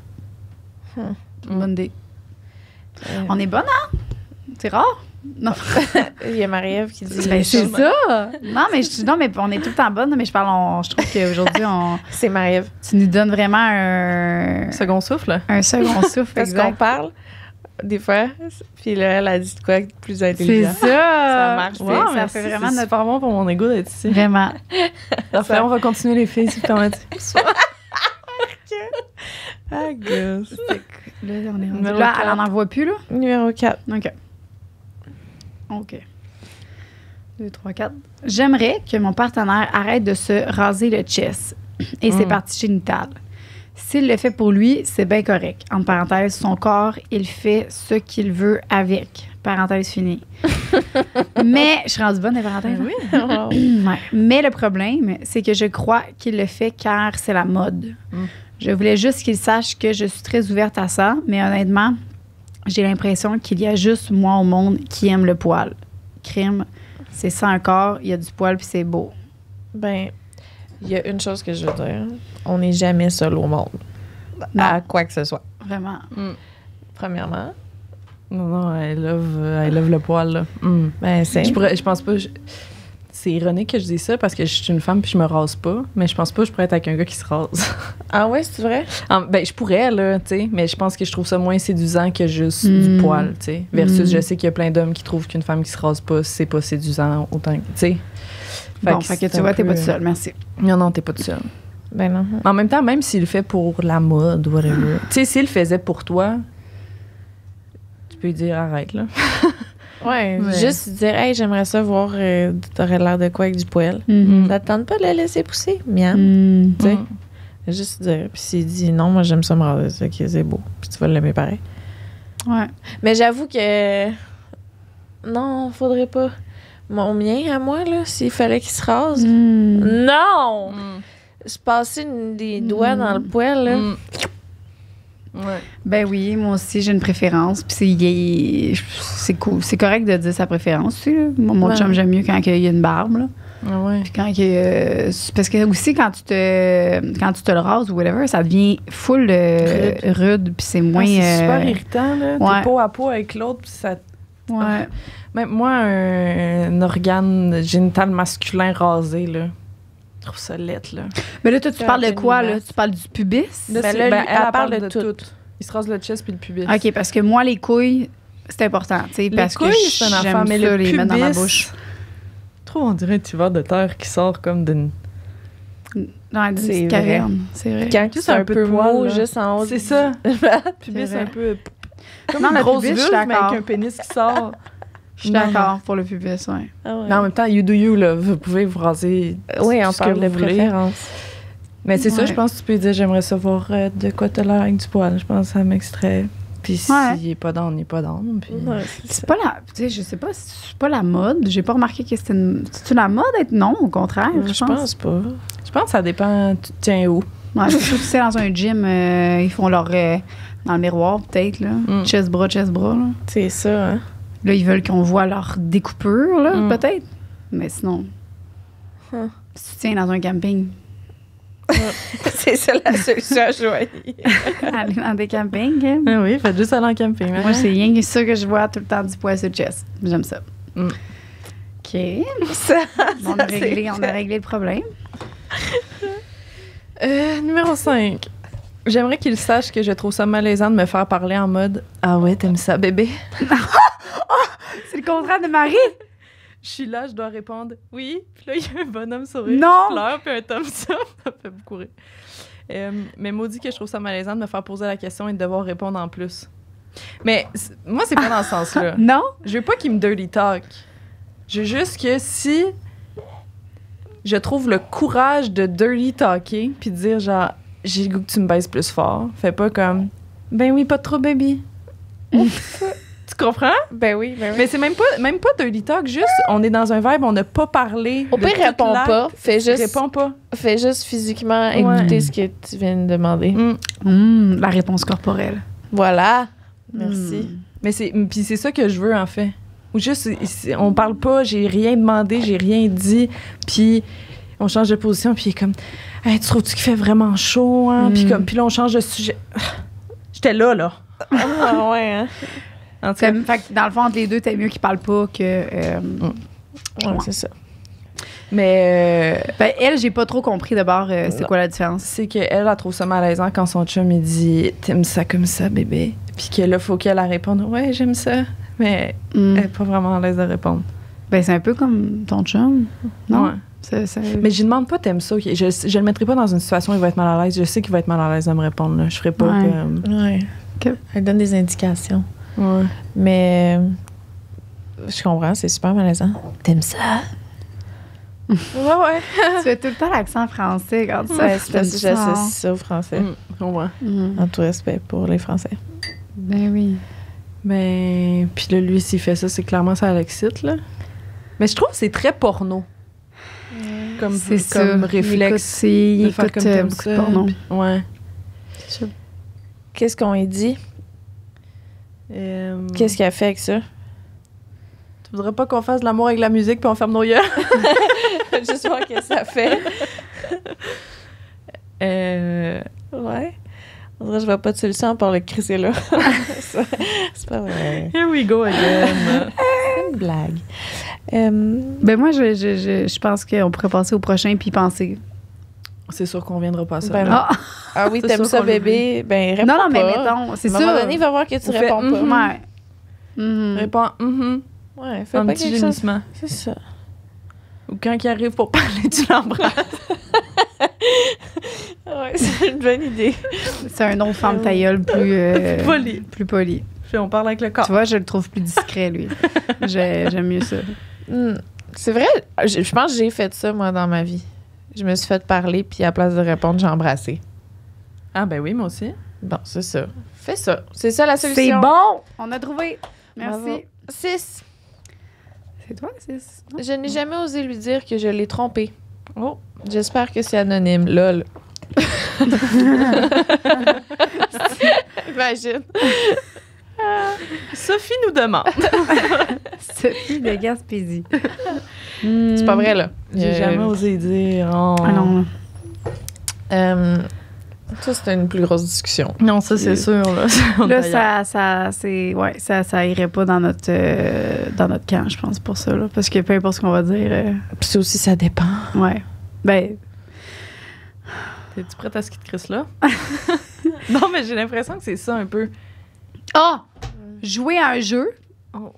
Bonne idée. On est bonne, hein? C'est rare? Non. Il y a Marie-Ève qui dit... Ben, c'est ça! Non, mais on est tout le temps bonne, mais je trouve qu'aujourd'hui, C'est Marie-Ève. tu nous donnes vraiment un Second souffle, là. second souffle. Parce qu'on exact. parle, des fois, puis là, elle a dit de quoi de plus C'est intelligent. ça! Ça marche, Wow, ça ça fait vraiment C'est notre... super bon pour mon ego d'être ici. Vraiment. Parfait, on va continuer les filles, c'est comment Ah, gosse. Là, on est rendu Numéro là, 4. elle en envoie plus, là? Numéro 4. OK. 2, 3, 4. J'aimerais que mon partenaire arrête de se raser le chest et ses parties génitales. S'il le fait pour lui, c'est bien correct. Entre parenthèses, son corps, il fait ce qu'il veut avec. Parenthèse finie. Mais, je suis rendue bonne des parenthèses. hein? Ouais. Mais le problème, c'est que je crois qu'il le fait car c'est la mode. Je voulais juste qu'il sache que je suis très ouverte à ça, mais honnêtement, j'ai l'impression qu'il y a juste moi au monde qui aime le poil. Crime, c'est ça un corps, il y a du poil puis c'est beau. Ben, il y a une chose que je veux dire. On n'est jamais seul au monde. Non. À quoi que ce soit. Vraiment. Premièrement. Non, I love le poil, là. Ben, c'est... Je pense pas... C'est ironique que je dise ça parce que je suis une femme puis je me rase pas, mais je pense pas que je pourrais être avec un gars qui se rase. Ah ouais, c'est vrai? Ben, je pourrais, là, tu sais, mais je pense que je trouve ça moins séduisant que juste du poil, tu sais. Versus, je sais qu'il y a plein d'hommes qui trouvent qu'une femme qui se rase pas, c'est pas séduisant autant que, tu sais. Bon, fait que tu vois, t'es pas toute seule, merci. Non, t'es pas toute seule. Ben non. En même temps, même s'il le fait pour la mode, whatever. Tu sais, s'il le faisait pour toi, tu peux lui dire arrête, là. Ouais, Ouais. juste dire, hey, j'aimerais ça voir, t'aurais l'air de quoi avec du poil. Ça te tente pas de le laisser pousser? Miam. Tu sais, juste dire. Puis s'il dit non, moi j'aime ça me raser, c'est ok, c'est beau. Puis tu vas l'aimer pareil. Ouais. Mais j'avoue que. Non, faudrait pas. Mon mien à moi, là, s'il fallait qu'il se rase. Non! Je passais des doigts dans le poil, là. Ouais. Ben oui, moi aussi, j'ai une préférence. Puis c'est cool. C'est correct de dire sa préférence aussi. Là. Mon Ouais. chum, j'aime mieux quand il y a une barbe. Là. Ah ouais. Puis quand parce que aussi, quand tu te le rases ou whatever, ça devient full rude. Puis c'est moins. C'est super irritant, là. ouais. T'es peau à peau avec l'autre, puis ça... Ouais. Même moi, un organe génital masculin rasé, là, Je trouve ça lettre, là. Mais là, toi, tu C'est parles de un peu quoi, là? niaise. Tu parles du pubis? Là, Ben c'est- là, ben, lui, elle elle parle parle de de tout. tout. Il se rase le chest puis le pubis. OK, parce que moi, les couilles, c'est important, tu sais, Les parce couilles, que c'est une affaire, j'aime mais ça, le les mettre dans ma pubis, bouche. Trop, on dirait un petit verre de terre qui sort comme d'une... Dans une C'est petite vrai. caverne, c'est vrai. Quand Juste c'est un un peu peu de poil, mou, là. juste en haut. C'est ça. Pubis, C'est c'est un vrai. peu... Comme Non, une le grosse pubis, je suis vulve, mais d'accord. avec un pénis qui sort. Je suis Non, d'accord pour le pubis, ouais. Ah ouais. Mais en même temps, you do you, là. Vous pouvez vous raser Oui, on ce que parle de vous voulez. préférence. Mais c'est ça, Ouais. je pense que tu peux dire j'aimerais savoir de quoi t'as l'air avec du poil. Je pense que ça m'extrait. Puis Ouais. s'il est pas down, il est pas down. Puis... Ouais, C'est pas la... Tu sais, je sais pas si c'est pas la mode. J'ai pas remarqué que c'était une... C'est-tu la mode être non, au contraire, Je pense pas. Je pense que ça dépend, tu te tiens où. Ouais, surtout si c'est dans un gym, ils font leur... dans le miroir, peut-être, là. Mm. Chest-bras, là. C'est ça, hein? Là, ils veulent qu'on voit leur découpure, là, Mm. peut-être. Mais sinon... Huh. Si tu tiens dans un camping... C'est ça la solution à choisir. aller dans des campings, hein. Ah oui, faites juste aller en camping. hein. Moi, c'est rien que ça que je vois tout le temps du poids sur le chest. J'aime ça. Mm. OK. Ça, On a réglé le problème. Numéro 5. J'aimerais qu'il sache que je trouve ça malaisant de me faire parler en mode « Ah ouais, t'aimes ça, bébé? C'est le contraire de Marie. » Je suis là, je dois répondre « Oui. » Puis là, il y a un bonhomme sourire Non! qui pleure, puis un thumbs up. Ça me fait beaucoup rire. Mais maudit que je trouve ça malaisant de me faire poser la question et de devoir répondre en plus. Mais moi, c'est pas dans ce sens-là. Non? Je veux pas qu'il me dirty talk. Je veux juste que si je trouve le courage de dirty talker puis de dire genre j'ai le goût que tu me baises plus fort, fais pas comme ben oui, pas trop baby. Tu comprends? ben oui, ben oui. Mais c'est même pas dirty talk, juste on est dans un vibe, on n'a pas parlé. Au de pire, tout réponds l'acte. pas. Réponds pas. Fais juste physiquement Ouais. écouter ce que tu viens de demander. La réponse corporelle. Voilà. Merci. Mais puis c'est ça que je veux en fait. Ou juste on parle pas, j'ai rien demandé, j'ai rien dit, puis on change de position, puis il est comme hey, tu trouves-tu qu'il fait vraiment chaud hein? Puis là on change de sujet. J'étais là. Ah ouais, hein? En tout cas, Fait que dans le fond, entre les deux, t'es mieux qu'ils parlent pas que... Ouais, c'est ça. mais Ben, elle, j'ai pas trop compris d'abord c'est Non. quoi la différence. c'est qu'elle elle trouve ça malaisant quand son chum il dit t'aimes ça comme ça bébé, puis que là faut qu'elle réponde ouais j'aime ça, mais elle est pas vraiment à l'aise de répondre. Ben, c'est un peu comme ton chum, non? Ouais. Ça- Mais je lui demande pas t'aimes ça, ok? Je le mettrai pas dans une situation où il va être mal à l'aise. Je sais qu'il va être mal à l'aise de me répondre. Là. Je ferai pas Ouais. comme... Ouais. Ok. Elle donne des indications. Ouais. Mais je comprends, c'est super malaisant. T'aimes ça? Ouais. Tu fais tout le temps l'accent français quand tu Ouais, c'est parce que ça. j'associe ça au français. Je comprends. En tout respect pour les Français. Ben oui. Mais puis là, lui, s'il fait ça, c'est clairement ça l'excite, là. Mais je trouve que c'est très porno. Comme, C'est ça. comme réflexe. Il de faire écoute comme t'aimes beaucoup de ça, porno. puis- Ouais. Qu'est-ce qu'on lui dit? Qu'est-ce qu'elle fait avec ça? Tu voudrais pas qu'on fasse de l'amour avec la musique puis on ferme nos yeux? Juste voir qu'est-ce que ça fait. Ouais. On dirait que je vois pas de solution à part le crisser là. C'est pas vrai. Here we go again. C'est une blague. Ben moi, je pense qu'on pourrait passer au prochain puis penser. C'est sûr qu'on viendra pas à ça. Ben là. Ah! Ah oui, C'est t'aimes sûr ça, qu'on bébé? Ben, réponds Non, non, mais pas. mettons, c'est À ça. un moment donné, il va voir que tu On fait, réponds pas. Ouais. Mhm. Réponds Ouais, fais un pas petit quelque chose. gémissement. C'est ça. Ou quand il arrive pour parler, tu l'embrasses. Ouais, c'est une bonne idée. C'est un autre femme ta gueule plus Poli. plus poli. Puis on parle avec le corps. Tu vois, je le trouve plus discret, lui. J'aime mieux ça. C'est vrai, je pense que j'ai fait ça, moi, dans ma vie. Je me suis fait parler, puis à la place de répondre, j'ai embrassé. Ah ben oui, moi aussi. Bon, c'est ça. Fais ça. C'est ça la solution. C'est bon! On a trouvé. Merci. Bravo. 6. C'est toi, 6? Je n'ai jamais osé lui dire que je l'ai trompé. Oh. J'espère que c'est anonyme. Lol. Imagine. Sophie nous demande. Sophie de Gaspésie. C'est pas vrai, là. J'ai jamais osé dire. Oh. Ah non. Ça, c'était une plus grosse discussion. Non, ça c'est sûr. Là, Là, ça irait pas dans notre camp, je pense, pour ça. Là, parce que peu importe ce qu'on va dire. Puis ça aussi, ça dépend. Ouais. Ben, T'es-tu prête à ce qui te crisse là? Non, mais j'ai l'impression que c'est ça un peu. Ah! Jouer à un jeu. Oh.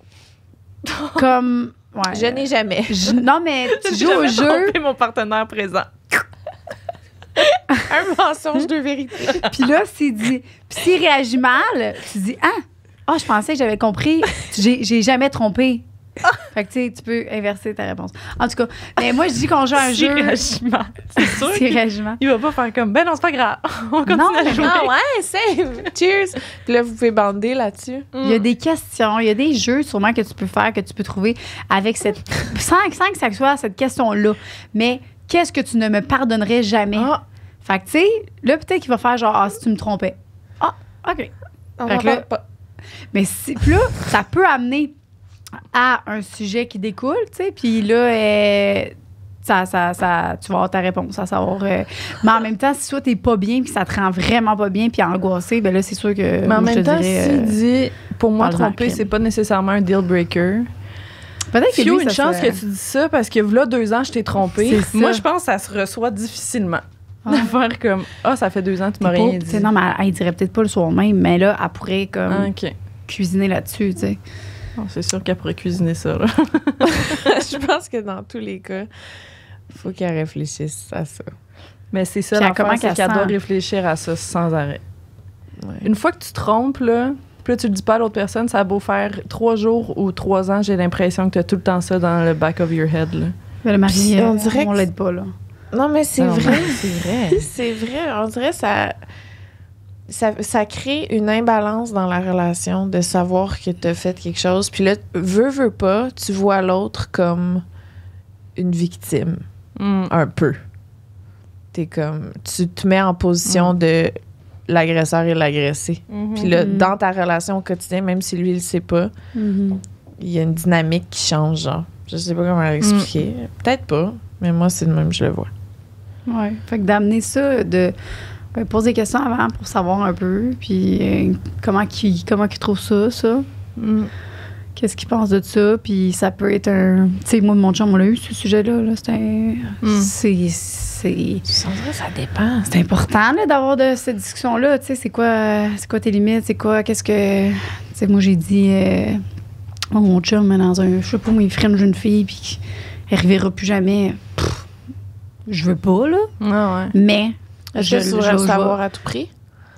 Comme. Ouais. Je n'ai jamais. Non, mais tu joues au jeu. Trompé mon partenaire présent. Un mensonge de vérité. Puis là, puis s'il réagit mal, tu dis ah, je pensais que j'avais compris. J'ai jamais trompé. Fait que tu sais, tu peux inverser ta réponse. En tout cas, mais moi, je dis qu'on joue à un S'il jeu. réagit mal, c'est sûr S'il réagit mal. qu'il va pas faire comme, ben non, c'est pas grave. On continue Non, à jouer. Ah ouais, save. Cheers. Puis là, vous pouvez bander là-dessus. Il y a des questions, il y a des jeux sûrement que tu peux faire, que tu peux trouver avec cette. sans que ça soit cette question-là. Mais qu'est-ce que tu ne me pardonnerais jamais? Ah. Fait que, tu sais, là, peut-être qu'il va faire genre, ah, si tu me trompais. Ah, OK. On Fait en que là- parle pas. Mais puis là, ça peut amener à un sujet qui découle, tu sais, puis là, tu vas avoir ta réponse, à savoir. Mais en même temps, si toi, t'es pas bien, puis ça te rend vraiment pas bien, puis angoissé, ben là, c'est sûr que. Mais en moi, je même te temps, dirais, s'il dit, pour moi, parle-en à tromper, crime. c'est pas nécessairement un deal breaker. peut-être que Fio, lui, une ça chance serait- que tu dis ça parce que là, 2 ans, je t'ai trompé. C'est ça. Moi, je pense que ça se reçoit difficilement. Ah. De faire comme, ça fait 2 ans, tu m'as T'es rien pas- dit. tu sais, non, mais elle dirait peut-être pas le soir même, mais là, elle pourrait comme Ah, OK. cuisiner là-dessus, tu sais. Bon, c'est sûr qu'elle pourrait cuisiner ça, là. Je pense que dans tous les cas, il faut qu'elle réfléchisse à ça. Mais c'est ça, Puis l'affaire, comment c'est qu'elle qu'elle doit sent? réfléchir à ça sans arrêt. Ouais. Une fois que tu te trompes, là, puis là, tu le dis pas à l'autre personne, ça a beau faire 3 jours ou 3 ans, j'ai l'impression que t'as tout le temps ça dans le back of your head, là. Mais le mari, Puis, on dirait on que- l'aide pas, là. Non, mais c'est Non, vrai. C'est vrai. C'est vrai. On dirait que ça crée une imbalance dans la relation de savoir que tu as fait quelque chose. Puis là, veux pas, tu vois l'autre comme une victime. Un peu. T'es comme... Tu te mets en position de l'agresseur et l'agressé. Puis là, Mhm. dans ta relation au quotidien, même si lui, il le sait pas, il y a une dynamique qui change, genre. Je sais pas comment l'expliquer. Peut-être pas, mais moi, c'est le même, je le vois. Ouais. Fait que d'amener ça, de poser des questions avant pour savoir un peu, puis comment qu'il trouve ça. Qu'est-ce qu'il pense de ça, puis ça peut être un... Tu sais, moi, mon chum, on l'a eu, ce sujet-là, là, c'est Ça dépend. c'est important, là, d'avoir de cette discussion-là, tu sais, c'est quoi tes limites, qu'est-ce que... Tu sais, moi, j'ai dit, moi, mon chum, dans un... Je sais pas, moi, il ferait une jeune fille, puis elle reverra plus jamais. Pff, je veux pas, là, Ah ouais. mais... Est-ce que tu voudrais le savoir à tout prix?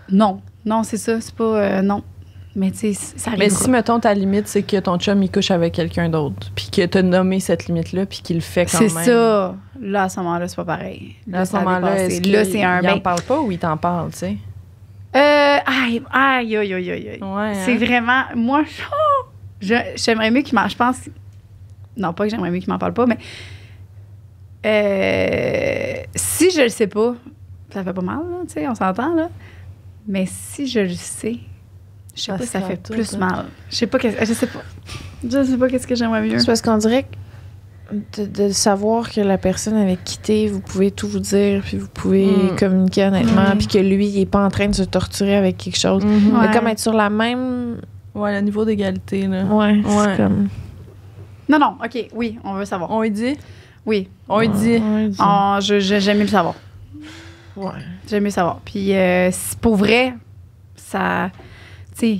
Non, c'est ça, c'est pas... non. Mais tu sais, ça arrive. Mais si, mettons, ta limite, c'est que ton chum, il couche avec quelqu'un d'autre, puis que t'as nommé cette limite-là, puis qu'il le fait quand c'est même. ça. Là, à ce moment-là, c'est pas pareil. Là, à ce ça a moment-là, dépassé. est-ce Là, c'est un... il en Ben, parle pas ou il t'en parle, tu sais? aïe. Ouais, C'est hein? vraiment... Moi, j'aimerais mieux qu'il m'en... Je pense... Non, pas que j'aimerais mieux qu'il m'en parle pas, mais... si je le sais pas, ça fait pas mal, là, tu sais, on s'entend, là. Mais si je le sais, je sais Ça pas si ça se fait tout, plus hein. mal. Je sais pas qu'est-ce que j'aimerais mieux. C'est parce qu'on dirait que de savoir que la personne avec qui t'es, vous pouvez tout vous dire, puis vous pouvez communiquer honnêtement, puis que lui, il est pas en train de se torturer avec quelque chose. Mhm. Ouais. Mais comme être sur la même... Ouais, le niveau d'égalité, là. Ouais, Ouais. c'est comme... Non, OK, oui, on veut savoir. On lui dit? Oui. On lui dit. Ouais, J'aime mieux le savoir. ouais. J'aime mieux savoir. Puis, pour vrai, ça... Tu sais,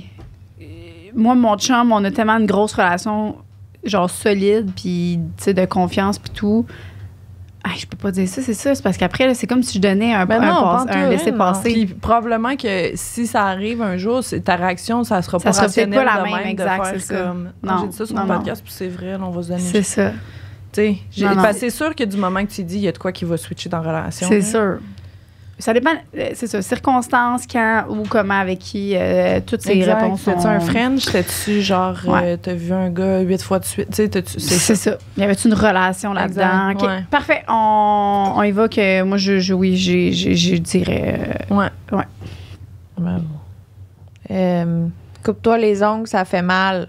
moi, mon chum, on a tellement une grosse relation, genre solide, puis, tu sais, de confiance, puis tout. Ah, je peux pas dire ça, c'est parce qu'après, là, c'est comme si je donnais un laisser-passer. Puis probablement que si ça arrive un jour, ta réaction, ça sera pas Ça sera peut-être rationnel pas la de même, même exact, de faire c'est ça. comme... Non, j'ai dit ça sur non, mon non. podcast, puis c'est vrai, là, on va se donner... C'est ça. Tu sais, Non, non. parce que c'est sûr que du moment que tu dis, il y a de quoi qui va switcher dans la relation. C'est là. sûr. Ça dépend, c'est ça, circonstances, quand, où, comment, avec qui, toutes ces Exact. réponses sont... Fais-tu un French? T'as-tu genre, Ouais. t'as vu un gars 8 fois de suite? Tu sais, C'est ça. Il y avait-une relation là-dedans? Exact, OK. ouais. Parfait. On y va que moi, je dirais... Ouais. Bravo. Coupe-toi les ongles, ça fait mal.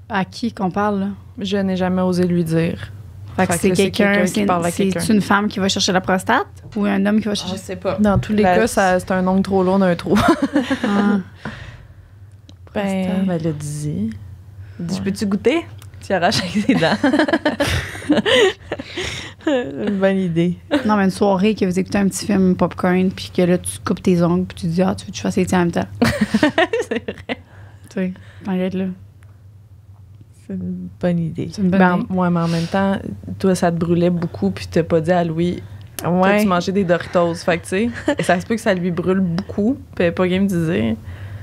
À qui qu'on parle, là? Je n'ai jamais osé lui dire. Fait que Fait c'est que là, c'est quelqu'un, quelqu'un qui parle à quelqu'un. c'est une femme qui va chercher la prostate ou un homme qui va chercher... sais pas. Dans tous les La- cas, c'est un ongle trop long d'un trou. Ah. Ben, le dit. Il dit, je peux-tu goûter? Tu arraches avec ses dents. Une bonne idée. Non, mais une soirée que vous écoutez un petit film popcorn, puis que là, tu coupes tes ongles, puis tu dis, tu veux que je fasse les tiens en même temps. C'est vrai. Tu sais, t'inquiète là. C'est une bonne idée. C'est une bonne idée. Ouais, mais en même temps, toi, ça te brûlait beaucoup, puis t'as pas dit à Louis que tu mangeais des Doritos. Fait que, tu sais, ça se peut que ça lui brûle beaucoup, puis elle est pas game de dire.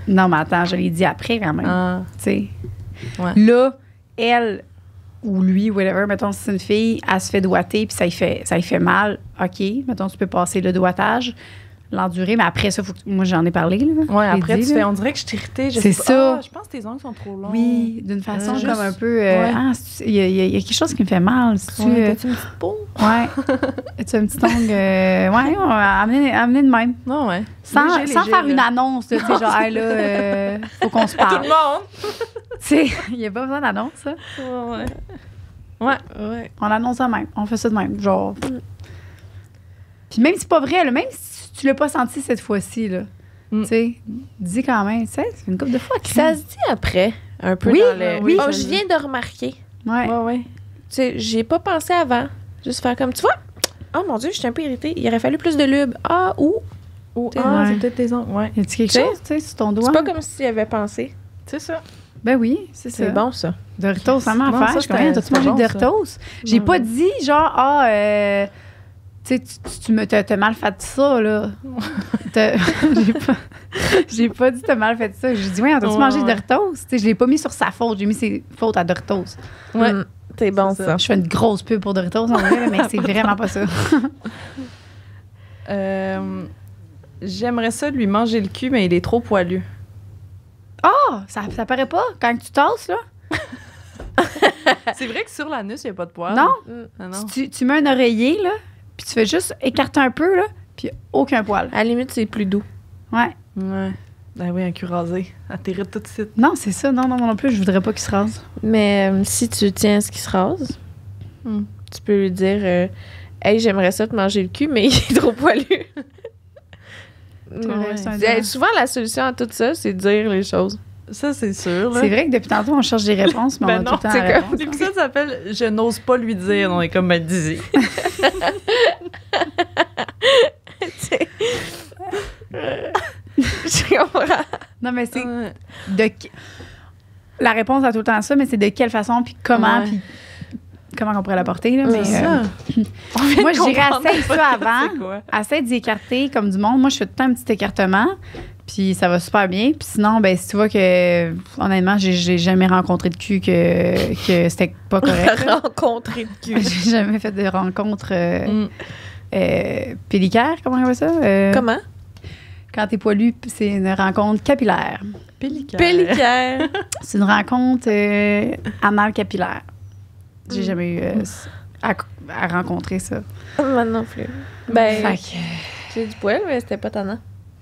Non, mais attends, je l'ai dit après quand même. Ah, Tu sais. ouais. Là, elle ou lui, whatever, mettons, si c'est une fille, elle se fait doigter, puis ça lui fait mal. OK, mettons, tu peux passer le doigtage, l'endurer, mais après ça, faut que moi, j'en ai parlé. Là, Ouais, après, dit, tu fais, là. on dirait que je t'ai irritée. C'est ça. Je pense que tes ongles sont trop longs. Oui, d'une façon Juste- comme un peu. ouais. Il y a quelque chose qui me fait mal. Ouais, t'as-tu une petite peau? Ouais. As-tu un petit ongle? Ouais, on va amener de même. Non, ouais. Sans Léger, faire là. une annonce, là, tu sais, genre, hey, là, faut qu'on se parle. Tout le monde! Tu sais, il n'y a pas besoin d'annonce, ça. Ouais. Ouais. On annonce ça de même. On fait ça de même. Genre. Puis même si c'est pas vrai, là, même si tu l'as pas senti cette fois-ci, là, Mm. tu sais, dis quand même, tu sais, c'est une couple de fois que Ça se dit après, un peu Oui, dans le... oui, Oh, je je le viens de remarquer. Ouais. Ouais. Tu sais, j'ai pas pensé avant. Juste faire comme, tu vois, oh mon Dieu, je suis un peu irritée. Il aurait fallu plus de lube. Ah, ou... Ou, Ouais. c'est peut-être tes ongles. Ouais. Y a-tu quelque Tu sais, chose, tu sais, sur ton doigt? C'est pas comme s'il avait pensé. C'est ça. Ben oui, c'est ça. C'est bon, ça. Doritos, ça m'a Non, affaire. ça, Je suis comme, hey, t'as-tu c'était mangé bon, de ça. Doritos? J'ai pas dit, genre, tu sais, t'as mal fait ça, là. J'ai pas dit t'as mal fait ça. J'ai dit, ouais, t'as-tu Ouais, mangé de ouais. Doritos? Tu sais, je l'ai pas mis sur sa faute, j'ai mis ses fautes à Doritos. Ouais. C'est bon, C'est ça. Je fais une grosse pub pour Doritos, en vrai, mais c'est vraiment pas ça. J'aimerais ça lui manger le cul, mais il est trop poilu. Ah, ça paraît pas quand tu tasses, là? C'est vrai que sur l'anus, il n'y a pas de poils. Non? Ah, non. Tu mets un oreiller, là, puis tu fais juste écarter un peu, là, puis aucun poil. À la limite, c'est plus doux. Ouais. Ouais. Ben oui, un cul rasé. Atterrir tout de suite. Non, c'est ça. Non, moi non plus, je voudrais pas qu'il se rase. Mais si tu tiens à ce qui se rase, tu peux lui dire hey, j'aimerais ça te manger le cul, mais il est trop poilu. vrai, c'est un Ouais. Souvent, la solution à tout ça, c'est de dire les choses. Ça, c'est sûr. Là. C'est vrai que depuis tantôt, on cherche des réponses, mais Ben on a non, tout le temps c'est la comme réponse. l'épisode s'appelle Je n'ose pas lui dire. On est comme ben dis. Je comprends. Non, mais c'est la réponse à tout le temps ça, mais c'est de quelle façon, puis comment, Ouais. puis comment on pourrait l'apporter. Là, mais, C'est ça. moi, je dirais essaye ça C'est avant. quoi? Essaye d'y écarter comme du monde. Moi, je fais tout le temps un petit écartement, puis ça va super bien. Puis sinon, ben si tu vois que, honnêtement, j'ai jamais rencontré de cul que c'était pas correct. là. Rencontrer de cul. J'ai jamais fait de rencontre Mm. pélicaire, comment on appelle ça? Comment? Quand t'es poilu, c'est une rencontre capillaire. Pélicaire. Pélicaire. C'est une rencontre anale capillaire. J'ai jamais eu à rencontrer ça. Moi non plus. Ben, Fait que, j'ai du poil, mais c'était pas tannant.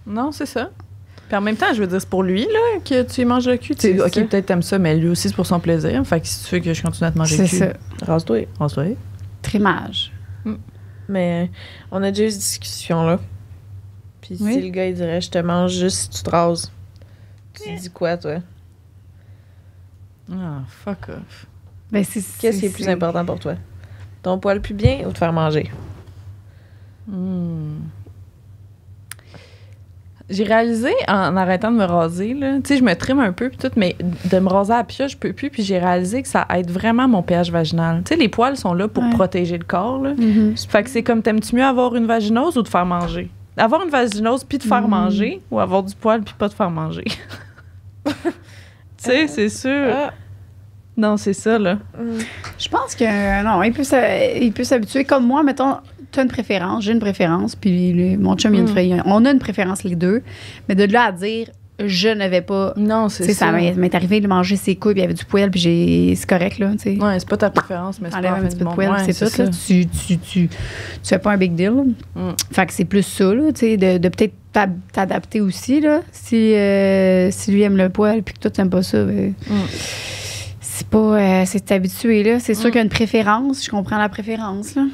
Non, c'est ça. Puis en même temps, je veux dire, c'est pour lui là, que tu lui manges le cul. Tu sais, C'est OK, ça. peut-être t'aimes ça, mais lui aussi, c'est pour son plaisir. Fait que si tu veux que je continue à te manger c'est le cul, ça. Rase-toi. on se voit. Trimage. Mais on a déjà eu cette discussion-là. Puis Oui. si le gars, il dirait, je te mange juste si tu te rases. Tu dis quoi, toi? Ah, fuck off. Ben, Qu'est-ce qui est plus important pour toi? Ton poil pubien ou te faire manger? J'ai réalisé en arrêtant de me raser, là, tu sais, je me trime un peu puis tout, mais de me raser à la pioche, je peux plus. Puis j'ai réalisé que ça aide vraiment mon pH vaginal. Tu sais, les poils sont là pour Ouais. protéger le corps. Là. Mm-hmm. Fait que c'est comme, t'aimes-tu mieux avoir une vaginose ou te faire manger? Avoir une vaginose puis te faire manger ou avoir du poil puis pas te faire manger? Tu sais, c'est sûr. Ah. Non, c'est ça, là. Je pense que non, il peut s'habituer. Comme moi, mettons, tu as une préférence, j'ai une préférence, puis mon chum, il a une préférence. On a une préférence les deux. Mais de là à dire, je ne vais pas. Non, Tu c'est sais, ça. ça m'est arrivé de manger ses couilles, puis il y avait du poil, puis c'est correct, là. Tu sais. Ouais, c'est pas ta préférence, mais c'est Enlève pas un la petit fin peu du de monde. poil, Ouais, c'est tout. Là. Tu fais pas un big deal. Là. Fait que c'est plus ça, là, tu sais, de peut-être t'adapter aussi, là. Si lui aime le poil, puis que toi, tu n'aimes pas ça, ben, c'est pas... c'est t'habituer, là. C'est sûr qu'il y a une préférence. Je comprends la préférence, là.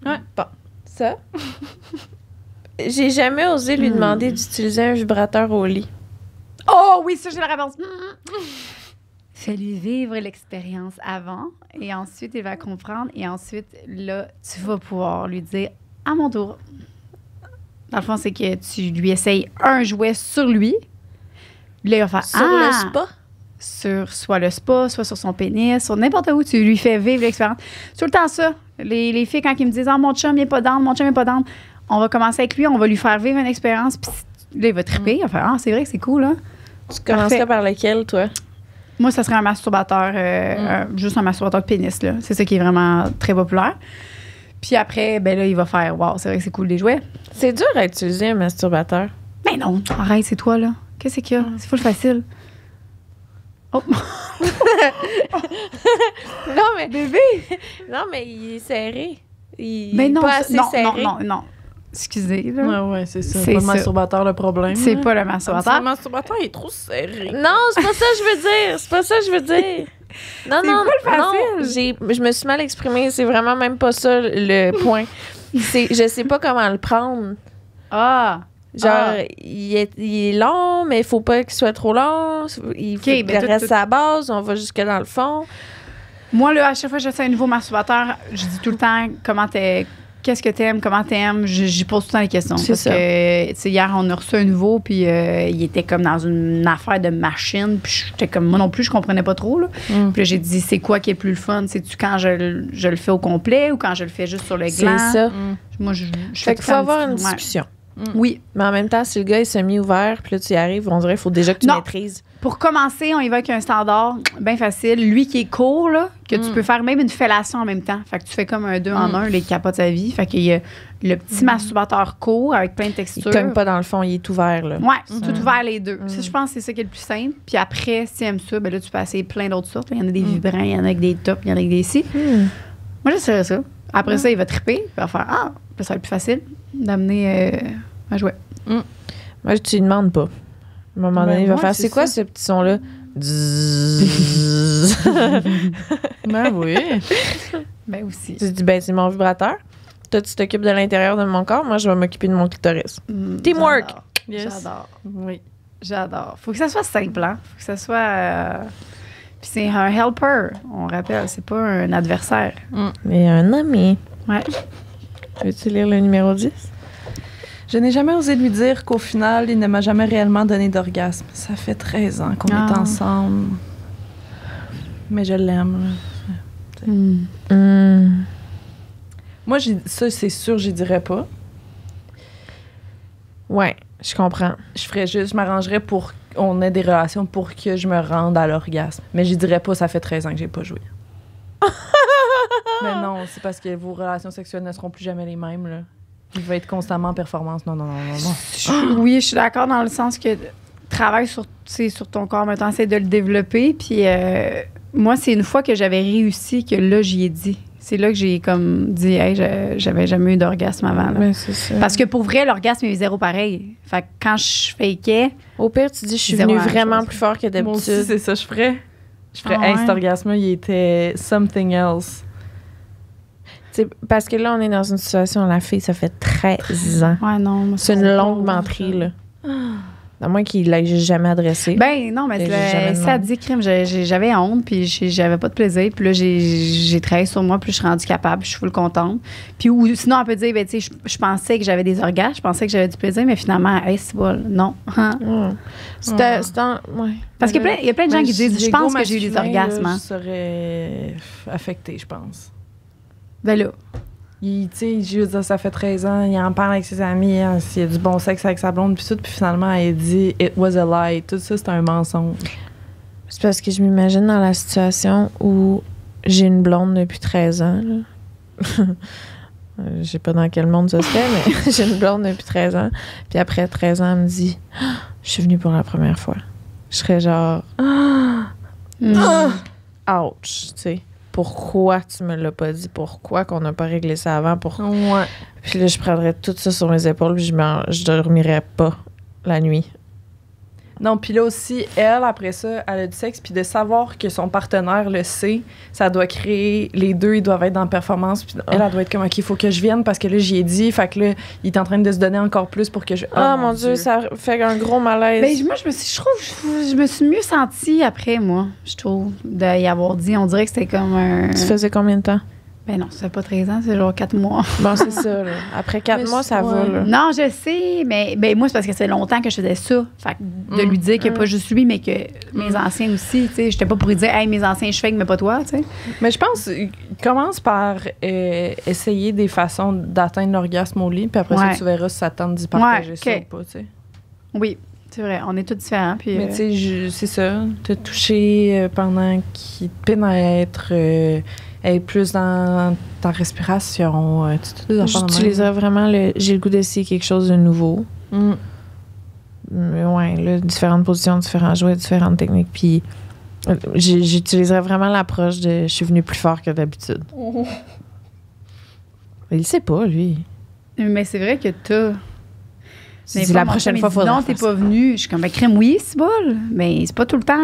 Ouais. Bon, ça. J'ai jamais osé lui demander d'utiliser un vibrateur au lit. Oh oui, ça, j'ai la réponse. Fais-lui vivre l'expérience avant et ensuite, il va comprendre. Et ensuite, là, tu vas pouvoir lui dire à mon tour. Dans le fond, c'est que tu lui essayes un jouet sur lui. Là, il va faire Sur le spa? Sur soit le spa, soit sur son pénis, sur n'importe où. Tu lui fais vivre l'expérience. Tout le temps ça. Les filles, quand ils me disent « Ah, mon chum, il n'est pas down, mon chum, il n'est pas down », on va commencer avec lui, on va lui faire vivre une expérience. Puis là, il va triper. Il va faire « Ah, c'est vrai que c'est cool, là. » Tu commencerais par lequel, toi? Moi, ça serait un masturbateur, juste un masturbateur de pénis, là. C'est ça qui est vraiment très populaire. Puis après, ben là, il va faire « Wow, c'est vrai que c'est cool des jouets. » C'est dur à utiliser un masturbateur. Ben non, arrête, c'est toi, là. Qu'est-ce qu'il y a? C'est full facile. Oh! Non, mais... Bébé! Non, mais il est serré. Il Mais non, est pas assez non, serré. non. Excusez, là. Ouais, c'est ça. C'est pas le ça. masturbateur le problème. C'est là. pas le Le masturbateur. masturbateur, il est trop serré. Non, c'est pas ça que je veux dire. C'est pas ça que je veux dire. Non, C'est non, full non. Je me suis mal exprimée. C'est vraiment même pas ça le point. Je sais pas comment le prendre. Ah! Genre, Ah. il est long, mais il faut pas qu'il soit trop long. Il faut ben qu'il reste tout- à la base. On va jusque dans le fond. Moi, là, à chaque fois que j'essaie un nouveau masturbateur, je dis tout le temps qu'est-ce que t'aimes, comment t'aimes. J'y pose tout le temps les questions. C'est Parce ça. que, tu sais, hier, on a reçu un nouveau, puis il était comme dans une affaire de machine. Puis j'étais comme, moi non plus, je comprenais pas trop, là. Mm. Puis là, j'ai dit, c'est quoi qui est le plus le fun? C'est-tu quand je le fais au complet ou quand je le fais juste sur le C'est gland? ça. Moi, je Fait qu'il faut avoir une Ouais. discussion. Oui. Mais en même temps, si le gars est semi-ouvert, puis là, tu y arrives, on dirait qu'il faut déjà que tu Non. maîtrises. Pour commencer, on y va avec un standard bien facile. Lui qui est court, là, que tu peux faire même une fellation en même temps. Fait que tu fais comme un 2 en 1, les capote sa vie. Fait qu'il y a le petit masturbateur court avec plein de Il textures. cogne pas dans le fond, il est ouvert, là. Ouais, tout ouvert les deux. Ça, je pense que c'est ça qui est le plus simple. Puis après, si tu aimes ça, ben là, tu peux essayer plein d'autres sortes. Il y en a des vibrants, il y en a avec des tops, il y en a avec des si. Moi, j'essaierais ça. Après ça, il va triper. Il va faire Ah, ben, ça va être plus facile d'amener un jouet. Moi, tu lui demandes pas. À un moment Ben, donné, il va ouais, faire c'est c'est quoi ça. ce petit son-là? Zzzz. Ben oui. Ben aussi. Tu dis, ben, c'est mon vibrateur. Toi, tu t'occupes de l'intérieur de mon corps. Moi, je vais m'occuper de mon clitoris. Teamwork. J'adore. Yes. J'adore. Oui. J'adore. Faut que ça soit simple, hein? Faut que ça soit. Puis c'est un helper, on rappelle. C'est pas un adversaire. Mais un ami. Ouais. Veux-tu lire le numéro 10? Je n'ai jamais osé lui dire qu'au final, il ne m'a jamais réellement donné d'orgasme. Ça fait 13 ans qu'on est ensemble. Mais je l'aime. là. Moi, ça, c'est sûr, j'y dirais pas. Ouais, je comprends. Je m'arrangerais pour qu'on ait des relations pour que je me rende à l'orgasme. Mais j'y dirais pas, ça fait 13 ans que j'ai pas joué. Mais non, c'est parce que vos relations sexuelles ne seront plus jamais les mêmes, là. Il va être constamment en performance. Non. Oui, je suis d'accord dans le sens que travaille sur ton corps maintenant, essaie de le développer. Puis moi, c'est une fois que j'avais réussi que là, j'y ai dit. C'est là que j'ai comme dit, hey, j'avais jamais eu d'orgasme avant. Là. Mais c'est ça. Parce que pour vrai, l'orgasme est zéro pareil. Fait que quand je fakais, Au pire, tu dis, je suis Zéro venue la même vraiment chose. plus fort que Moi aussi, d'habitude. c'est ça, je ferais. Ah Hey, ouais? cet orgasme-là, il était something else. C'est parce que là, on est dans une situation où la fille, ça fait 13 ans. ouais, non. moi, C'est une longue menterie, là. À moins qu'il l'ait jamais adressé. Ben non, mais J'ai jamais ça demandé. dit crime. J'avais honte, puis j'avais pas de plaisir. Puis là, j'ai travaillé sur moi, puis je suis rendue capable, puis je suis full contente. Puis ou sinon, on peut dire, ben tu sais, je pensais que j'avais des orgasmes, je pensais que j'avais du plaisir, mais finalement, hey, c'est pas, non. Hein? Ouais. Parce qu'il y a plein de gens qui disent, je pense que j'ai eu des orgasmes. Là, hein. je serais affectée, je pense. Ben là, Tu sais, je veux dire, ça fait 13 ans, il en parle avec ses amis, hein, s'il y a du bon sexe avec sa blonde, puis tout, puis finalement, elle dit « It was a lie ». Tout ça, c'est un mensonge. C'est parce que je m'imagine dans la situation où j'ai une blonde depuis 13 ans. Là. Je sais pas dans quel monde ça se fait, mais j'ai une blonde depuis 13 ans. Puis après 13 ans, elle me dit « Je suis venue pour la première fois. » Je serais genre « Ouch », tu sais. Pourquoi tu me l'as pas dit? Pourquoi qu'on n'a pas réglé ça avant? Ouais. Puis là, je prendrais tout ça sur mes épaules puis je dormirais pas la nuit. Non, puis là aussi, elle, après ça, elle a du sexe, puis de savoir que son partenaire le sait, ça doit créer... Les deux, ils doivent être dans la performance, puis elle doit être comme, OK, il faut que je vienne, parce que là, j'y ai dit, fait que là, il est en train de se donner encore plus pour que je... Ah, mon Dieu, ça fait un gros malaise. Ben, moi, je me suis mieux sentie après, moi, je trouve, d'y avoir dit. On dirait que c'était comme un... Tu faisais combien de temps? Ben non, ça fait pas 13 ans, c'est genre 4 mois. Bon, c'est ça, là. Après 4 mois, ça va, là. Non, je sais, mais ben, moi, c'est parce que ça fait longtemps que je faisais ça. Fait que de lui dire que pas juste lui, mais que mes anciens aussi, tu sais. J'étais pas pour lui dire, hey, mes anciens, je fais, mais pas toi, tu sais. Mais je pense, commence par essayer des façons d'atteindre l'orgasme au lit, puis après ça, tu verras si ça tente d'y partager ça ou pas, tu sais. Oui, c'est vrai, on est tous différents. Puis, mais tu sais, c'est ça, te toucher pendant qu'il te pénètre, être plus dans ta respiration. J'utiliserais vraiment j'ai le goût d'essayer quelque chose de nouveau. Mais ouais, là, différentes positions, différents jouets, différentes techniques. Puis j'utiliserais vraiment l'approche de je suis venue plus fort que d'habitude. Il sait pas, lui. Mais c'est vrai que t'as. Mais la prochaine fois, non, t'es pas venu. Je suis comme, crème, oui, c'est bon. Mais c'est pas tout le temps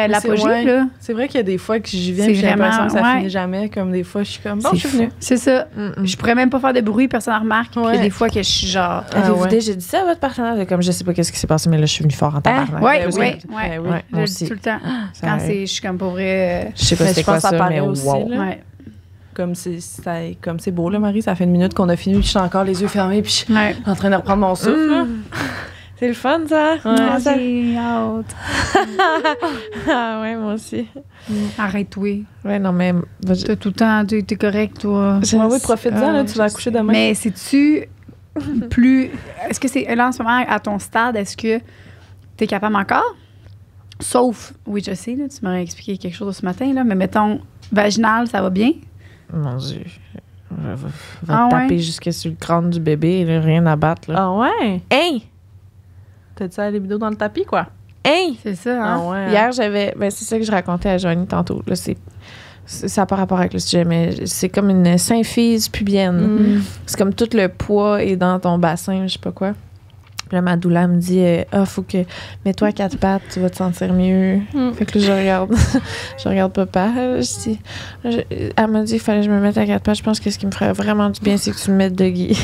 l'apogée, là. C'est vrai qu'il y a des fois que j'y viens et j'ai l'impression que ça finit jamais. Comme des fois, je suis comme, bon, je suis venue. C'est ça. Je pourrais même pas faire de bruit, personne ne remarque. Puis il y a des fois que je suis genre. Avez-vous déjà dit ça à votre partenaire? Comme, je sais pas qu'est-ce qui s'est passé, mais là, je suis venue fort en tabarnak. Oui. Moi aussi. Tout le temps. Quand je suis comme pour vrai. Je sais pas c'est quoi ça, mais wow. Comme c'est beau, là, Marie. Ça fait une minute qu'on a fini, puis je suis encore les yeux fermés, puis je suis en train de reprendre mon souffle. C'est le fun, ça. J'ai hâte. Ah ouais, moi aussi. Arrête-toi. Ouais, non, mais... T'as tout le temps... T'es correct, toi. Oui, profite-en, là, tu vas accoucher demain. Mais c'est-tu plus... Est-ce que c'est... Là, en ce moment, à ton stade, est-ce que t'es capable encore? Sauf... Oui, je sais, là, tu m'aurais expliqué quelque chose ce matin, là, mais mettons, vaginal, ça va bien? Mon Dieu. Va taper jusque sur le crâne du bébé, là, rien à battre. Là. Ah ouais? Hey! T'as-tu la libido dans le tapis, quoi? Hey! C'est ça, hein? Ah ouais. Hier, j'avais... Ben, c'est ça que je racontais à Joanie tantôt. Là, ça n'a pas rapport avec le sujet, mais c'est comme une symphyse pubienne. C'est comme tout le poids est dans ton bassin, je sais pas quoi. Puis là, ma doula me dit faut que mets-toi à 4 pattes, tu vas te sentir mieux. Fait que là, je regarde papa. Elle m'a dit qu'il fallait que je me mette à 4 pattes. Je pense que ce qui me ferait vraiment du bien, c'est que tu me mettes de Guy.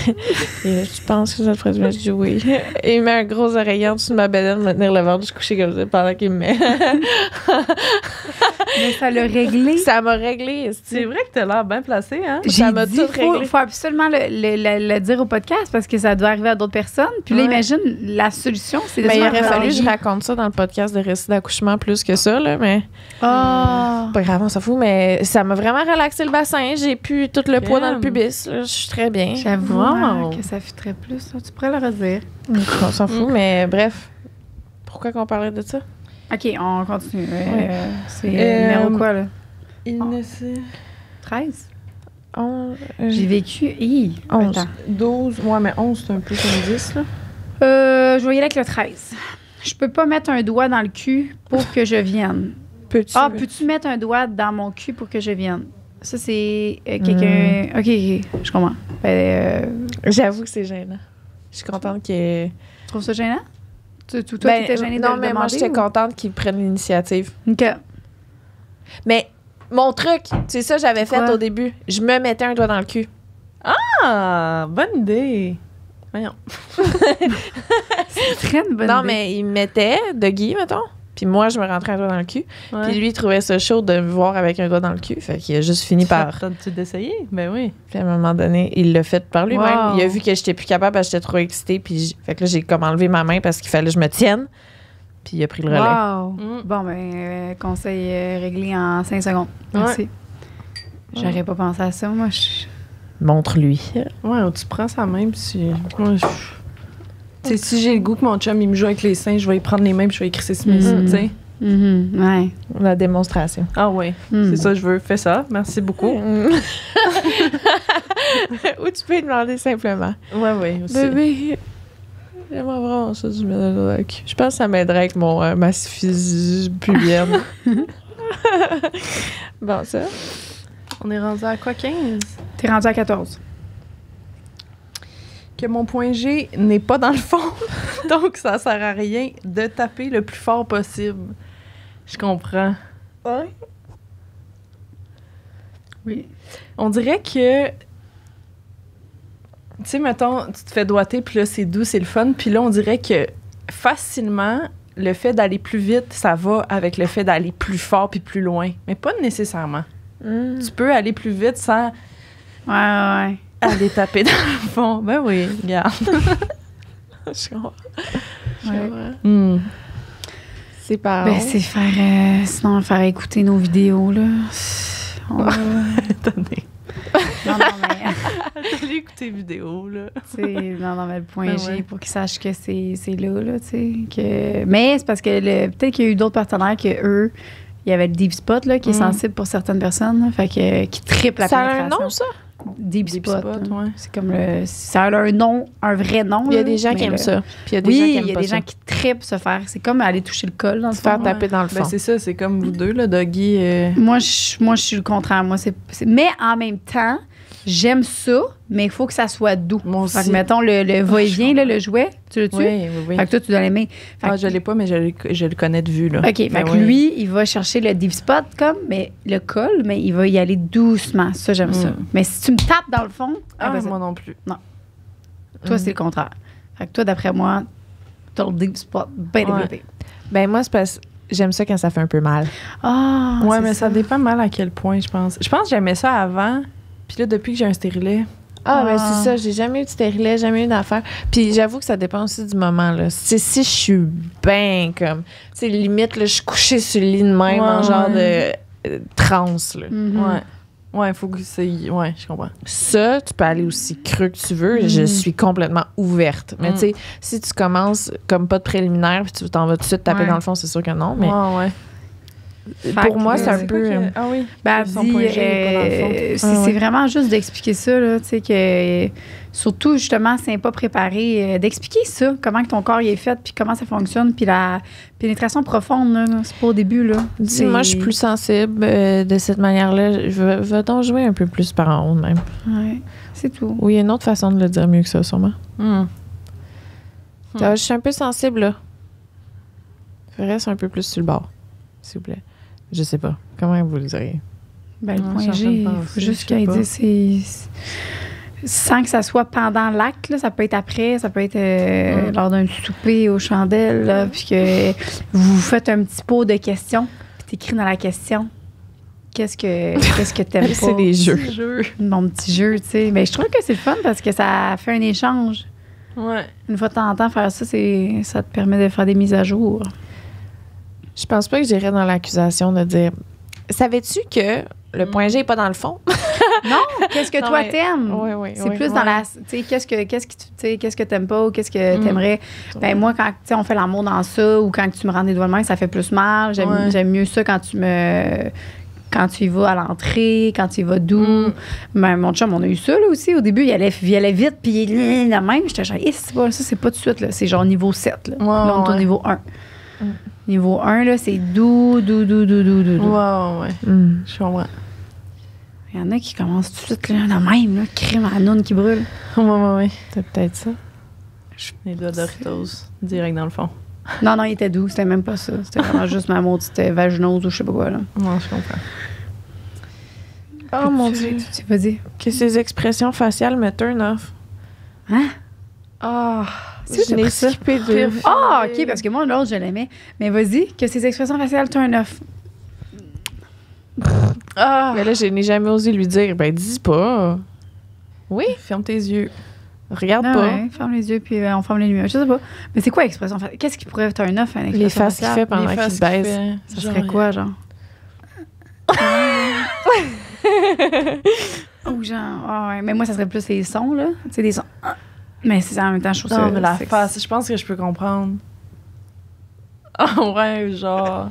Et là, je pense que ça te ferait du bien. Je dis oui. Et il met un gros oreiller en dessous de ma bedaine, me tenir le ventre, je couchais comme ça pendant qu'il me met. Mais ça l'a réglé. Ça m'a réglé. C'est vrai que t'as l'air bien placé, hein? Ça m'a tout réglé. Faut absolument le dire au podcast parce que ça doit arriver à d'autres personnes. Puis là, imagine, la solution, c'est de se il faire aurait fallu que je relayer. raconte ça dans le podcast de récit d'accouchement plus que ça, là, mais... Oh. Pas grave, on s'en fout, mais ça m'a vraiment relaxé le bassin. J'ai plus tout le poids dans le pubis. Là, je suis très bien. J'avoue que ça fitterait plus. Tu pourrais le redire. On s'en fout, mais bref. Pourquoi qu'on parlait de ça? OK, on continue. C'est numéro quoi, là? Il ne sait... 13? J'ai vécu... 11. 12. Ouais, mais 11, c'est un peu comme 10, là. Je vais y aller avec le 13. Je peux pas mettre un doigt dans le cul pour que je vienne. Peux-tu mettre un doigt dans mon cul pour que je vienne? Ça, c'est quelqu'un... OK, je comprends. J'avoue que c'est gênant. Je suis contente que... Tu trouves ça gênant? Toi, t'étais gênée de le demander? Non, mais moi, j'étais contente qu'ils prennent l'initiative. OK. Mais mon truc, c'est ça que j'avais fait au début. Je me mettais un doigt dans le cul. Ah! Bonne idée! Voyons. C'est très une bonne idée. Non, mais il me mettait de Guy, mettons. Puis moi, je me rentrais un doigt dans le cul. Ouais. Puis lui, il trouvait ça chaud de me voir avec un doigt dans le cul. Fait qu'il a juste fini par... T'as-tu d'essayer? Ben oui. Puis à un moment donné, il l'a fait par lui-même. Wow. Il a vu que j'étais plus capable parce que j'étais trop excitée. Puis fait que là, j'ai comme enlevé ma main parce qu'il fallait que je me tienne. Puis il a pris le relais. Wow. Bon, ben, conseil réglé en 5 secondes. Merci. Ouais. J'aurais pas pensé à ça, moi. Montre-lui. Ouais, tu prends sa main, puis si j'ai le goût que mon chum, il me joue avec les seins, je vais y prendre les mains, puis je vais écrire ses mes seins, tu sais. Ouais. La démonstration. Ah ouais, c'est ça, je veux. Fais ça. Merci beaucoup. Ou tu peux lui demander simplement. Ouais, aussi. Bébé, j'aimerais vraiment ça, du ménage. Je pense que ça m'aiderait avec mon ma syphilis pubienne. Bon, ça. On est rendu à quoi, 15? T'es rendu à 14. que mon point G n'est pas dans le fond. Donc, ça sert à rien de taper le plus fort possible. Je comprends. Ouais. Oui. On dirait que... Tu sais, mettons, tu te fais doigter, puis là, c'est doux, c'est le fun. Puis là, on dirait que facilement, le fait d'aller plus vite, ça va avec le fait d'aller plus fort puis plus loin. Mais pas nécessairement. Tu peux aller plus vite sans Ouais. aller taper dans le fond. Ben oui, regarde. Je comprends. Ouais. Mm. C'est pas... Ben, c'est sinon faire écouter nos vidéos, là. On va... Attendez. Non, mais... Allez écouter vidéo, là. non, mais le point Ben G, ouais. pour qu'ils sachent que c'est là, tu sais. Que... Mais c'est parce que peut-être qu'il y a eu d'autres partenaires que eux, il y avait le Deep Spot, là, qui est sensible pour certaines personnes, là, fait que qui triple la Ça a un pénétration. nom, ça? Deep Spot. Spot, là. ouais. C'est comme ça a un nom, un vrai nom. Il y a là, des gens mais qui aiment le- ça. Puis il y a des Oui, gens qui il aiment y a pas des ça. gens qui trippent se faire. C'est comme aller toucher le col, dans le Se faire fond. taper dans le Ben, fond. c'est ça, c'est comme vous deux, là, Doggy. Moi, je suis le contraire. Moi, mais en même temps, j'aime ça, mais il faut que ça soit doux. Moi Fait que, aussi. mettons, le va-et-vient, là, le jouet, tu le tues? Oui. Fait que toi, tu dois l'aimer. Fait Ah, que- je l'ai pas, mais je le connais de vue, là. OK, fait Ben que ouais. lui, il va chercher le deep spot mais le col, mais il va y aller doucement. Ça, j'aime ça. Mais si tu me tapes dans le fond, Ah, impossible. moi non plus. Toi, c'est le contraire. Fait que toi, d'après moi, t'as le deep spot bien Ouais. développé. Ben moi, c'est parce que j'aime ça quand ça fait un peu mal. Ah, Ouais, c'est mais ça dépend mal à quel point, je pense. Je pense que j'aimais ça avant, puis là, depuis que j'ai un stérilet... Ben c'est ça. J'ai jamais eu de stérilet, jamais eu d'affaires. Puis j'avoue que ça dépend aussi du moment, là. Si je suis bien comme... Tu sais, limite, là, je suis couchée sur le lit de même en Ouais, genre de transe, là. Mhm. Ouais. Ouais, il faut que c'est... Ouais, je comprends. Ça, tu peux aller aussi creux que tu veux. Je suis complètement ouverte. Mais tu sais, si tu commences comme pas de préliminaire puis tu t'en vas tout de suite taper Ouais. dans le fond, c'est sûr que non. Mais Ouais. Fait pour moi, que, c'est un peu... Ah oui. Ben, Son dis, point G est pas dans le fond. c'est vraiment juste d'expliquer ça, là, tu sais, que surtout, justement, c'est pas préparé, d'expliquer ça, comment que ton corps il est fait, puis comment ça fonctionne, puis la pénétration profonde, là, c'est pas au début, là. Dis, moi, je suis plus sensible de cette manière-là. Va donc jouer un peu plus par en haut, de même. Ouais, c'est tout. Oui, il y a une autre façon de le dire mieux que ça, sûrement. Hum. Je suis un peu sensible, là. Reste un peu plus sur le bord, s'il vous plaît. Je sais pas. Comment vous le diriez? Ben, le Ouais, point je suis en G, train de il penser, faut juste je sais qu'il pas. dise, sans que ça soit pendant l'acte, là, ça peut être après, ça peut être lors d'un souper aux chandelles, là, puis que vous faites un petit pot de questions, puis t'écris dans la question qu'est-ce que t'aimes pas. C'est des jeux. Petit jeu. Mon petit jeu, tu sais. Mais je trouve que c'est le fun parce que ça fait un échange. Ouais. Une fois de temps en temps, faire ça, ça te permet de faire des mises à jour. Je pense pas que j'irais dans l'accusation de dire savais-tu que le point G est pas dans le fond? Non, qu'est-ce que Non, toi mais- t'aimes? Oui. C'est plus dans la. Tu sais, qu'est-ce que t'aimes pas ou qu'est-ce que t'aimerais. Ben, moi, quand tu sais, on fait l'amour dans ça ou quand tu me rends des doigts de main, ça fait plus mal. Ouais. J'aime mieux ça quand tu y vas à l'entrée, quand tu y vas doux. Mais mon chum, on a eu ça là aussi. Au début, il allait vite, puis il est de même. J'étais genre, ça, c'est pas tout de suite. Là. C'est genre niveau 7. Là, là on est au ouais. niveau 1. Niveau 1, là, c'est doux. Ouais. Mm. Je comprends. Il y en a qui commencent tout de suite, là, de même, là, crème à la noune qui brûle. Ouais. C'est peut-être ça. Les doigts Doritos, direct dans le fond. Non, il était doux. C'était même pas ça. C'était vraiment juste ma maudite vaginose ou je sais pas quoi, là. Non, je comprends. Oh mon Dieu. Vas-y. Que ces expressions faciales me turn off. Hein? Ah, C'est je n'ai après ça. skippé deux. Ah, OK, parce que moi, l'autre, je l'aimais. Mais vas-y, que ces expressions faciales turn off. Ah! Mais là, je n'ai jamais osé lui dire. Ben, dis pas. Oui, Ferme tes yeux. regarde Ah pas. ouais, ferme les yeux, puis on ferme les lumières. Je sais pas. Mais c'est quoi l'expression faciale? Qu'est-ce qui pourrait turn off, une expression Les faces qu'il faciale? fait pendant qu'il se baise. Ça serait quoi, genre? Ou genre, ah ouais. Mais moi, ça serait plus les sons, là. Tu sais, des sons. Mais c'est en même temps, je trouve ça. Non, mais la sexy. face, je pense que je peux comprendre. Ah ouais, genre...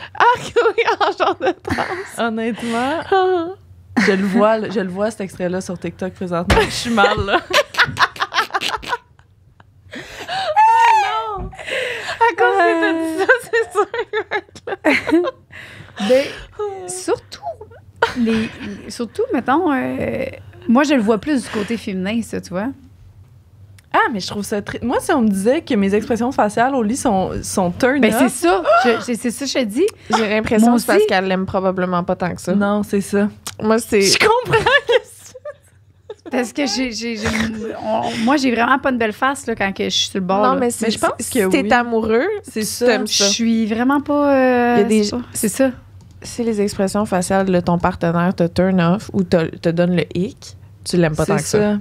Oui, en genre de transe. Honnêtement, je le vois cet extrait-là sur TikTok présentement. Je suis mal, là. À cause que t'as dit ça, c'est sûr. Ben, surtout, surtout, mettons, moi, je le vois plus du côté féminin, ça, tu vois. Ah, mais je trouve ça Moi, si on me disait que mes expressions faciales au lit sont turn Ben, up... c'est ça. C'est ça que je te dis. J'ai l'impression Moi que c'est parce aussi. qu'elle l'aime probablement pas tant que ça. Non, c'est ça. Moi, c'est... Je comprends. Parce que moi, j'ai vraiment pas une belle face là, quand que je suis sur le bord. Non, là. mais c'est, je pense si que t'es oui. amoureux, C'est tu ça. t'aimes Je ça. suis vraiment pas. Il y a des- c'est ça. Si les expressions faciales de ton partenaire te turn off ou te donne le hic, tu l'aimes pas tant C'est que ça. ça.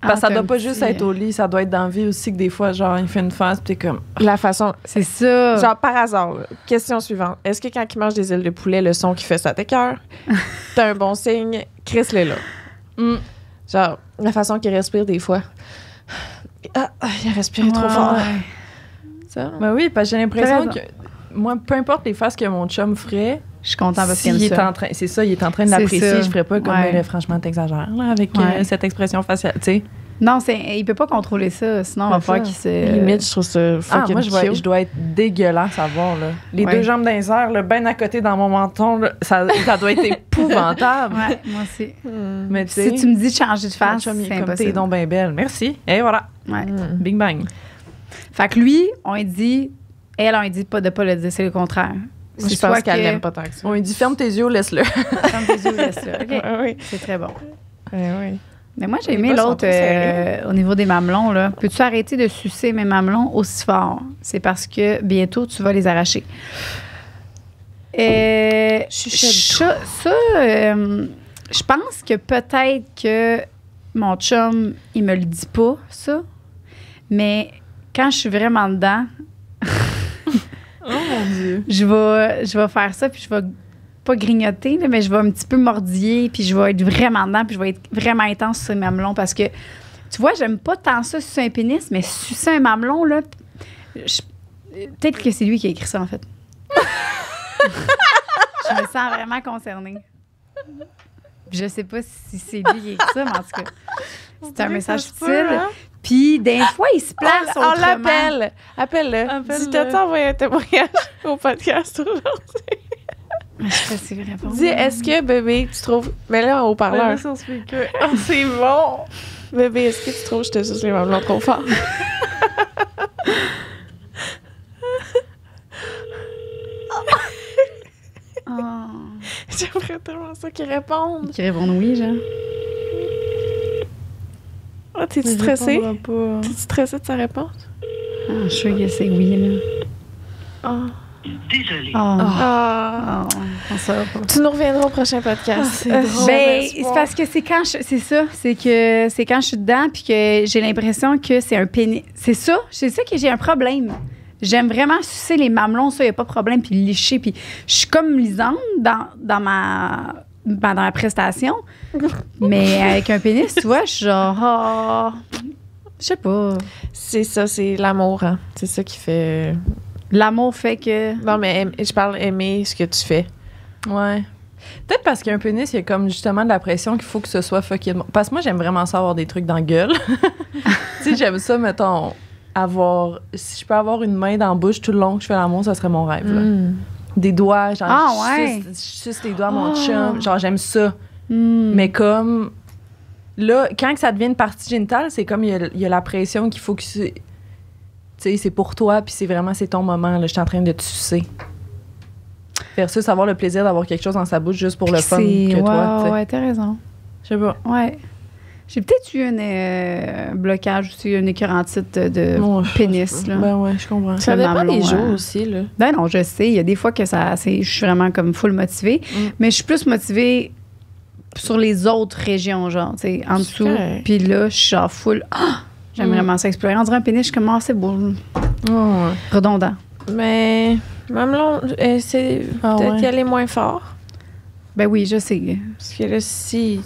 Parce que ça t'as doit un pas petit- juste être au lit, ça doit être dans la vie aussi que des fois, genre, il fait une face, puis t'es comme... La façon... C'est ça. Genre, par hasard, là, question suivante. Est-ce que quand il mange des ailes de poulet, le son qu'il fait, ça t'écoeure? T'as un bon signe? Chris l'est là. Mm. Genre, la façon qu'il respire des fois. Ah, il a respiré trop fort. Ouais. Ça. Ben oui, parce que j'ai l'impression T'as que... Moi, peu importe les faces que mon chum ferait, Je suis contente parce s'il qu'il aime est ça. en train... C'est ça, il est en train de C'est l'apprécier, ça. je ferais pas comme, Ouais. là, franchement, t'exagères, là, avec Ouais. cette expression faciale, tu sais. Non, il peut pas contrôler ça, sinon on va C'est falloir ça. qu'il se. Limite, je trouve ça fucking moi, je cute. dois être dégueulasse à voir, là. Les Ouais. deux jambes dans les airs, là, ben à côté dans mon menton, là, ça doit être épouvantable. Ouais, moi aussi. Hmm. Mais tu sais, Si tu me dis de changer de mon face, chum, il est c'est comme, t'es impossible. donc bien belle. Merci. Et voilà. Ouais. Hmm. Big bang. Fait que lui, on lui dit, elle, on lui dit pas de pas le dire, c'est le contraire. Je soit pense qu'elle que- l'aime pas tant que ça. On lui dit ferme tes yeux, laisse-le. Ferme tes yeux, laisse-le. OK. Ouais, oui. C'est très bon. Oui. Mais moi, j'ai Les aimé gars sont l'autre trop sérieux. au niveau des mamelons. Là. Peux-tu arrêter de sucer mes mamelons aussi fort? C'est parce que bientôt, tu vas les arracher. Ça, je pense que peut-être que mon chum, il me le dit pas, ça. Mais quand je suis vraiment dedans, Oh mon Dieu. je vais faire ça, puis je vais pas grignoter, là, mais je vais un petit peu mordiller, puis je vais être vraiment dedans, puis je vais être vraiment intense sur les mamelons parce que, tu vois, j'aime pas tant ça sucer un pénis, mais sucer un mamelon, là, peut-être que c'est lui qui a écrit ça, en fait. Je me sens vraiment concernée. Je sais pas si c'est lui qui a écrit ça, mais en tout cas, c'est un message subtil. Puis, des fois, il se place On autrement. l'appelle. Appelle-le. Appelle-le. Dis, t'as-tu envoyé un témoignage au podcast aujourd'hui? Je sais pas si il répond. Dis, est-ce que, bébé, tu trouves... Mets-le en haut-parleur. Oh, c'est bon. Bébé, est-ce que tu trouves que je te suce les mamelons trop fort? Oh. J'aimerais tellement ça qu'il réponde. Qui répond oui, genre. Oh, t'es-tu stressée? T'es-tu stressée de sa réponse? Ah, je suis sûre que c'est oui, là. Oh. Désolée. Oh. Ah. Oh, on saura pas. Tu nous reviendras au prochain podcast. c'est drôle. Ben, c'est parce que c'est quand c'est ça, c'est quand je suis dedans puis que j'ai l'impression que c'est un pénis. C'est ça que j'ai un problème. J'aime vraiment sucer les mamelons, ça, il n'y a pas de problème, puis licher, puis je suis comme Lisande dans ma prestation, mais avec un pénis, tu vois, je suis genre, je sais pas. C'est ça, c'est l'amour, hein. C'est ça qui fait... L'amour fait que... Non, mais je parle aimer ce que tu fais. Ouais. Peut-être parce qu'un pénis, il y a comme justement de la pression qu'il faut que ce soit fucking... Parce que moi, j'aime vraiment ça avoir des trucs dans la gueule. Tu sais, j'aime ça, mettons, avoir... Si je peux avoir une main dans la bouche tout le long que je fais l'amour, ça serait mon rêve, là. Des doigts, genre... Ah, je ouais. suce les doigts à mon Ah. chum. Genre, j'aime ça. Hmm. Mais comme... Là, quand que ça devient une partie génitale, c'est comme il y a la pression qu'il faut que... Tu sais, c'est pour toi, puis c'est ton moment, là. Je suis en train de te sucer. Versus avoir le plaisir d'avoir quelque chose dans sa bouche juste pour le fun que toi, tu sais. Ouais, t'as raison. Je sais pas. Ouais. J'ai peut-être eu un blocage aussi, une écœurantite de Bon, pénis, là. Ben ouais, je comprends. Ça Le dépend mamelon, des jours ouais. aussi, là. Ben non, je sais. Il y a des fois que je suis vraiment comme full motivée. Mais je suis plus motivée sur les autres régions, genre, tu sais, en dessous. correct. Puis là, je suis genre full. Ah! J'aime vraiment ça explorer. On dirait un pénis, je suis comme, ah, c'est beau. Ouais. Redondant. Mais mamelon, c'est Ah peut-être ouais. qu'elle est moins fort. Ben oui, je sais. Parce que là, si...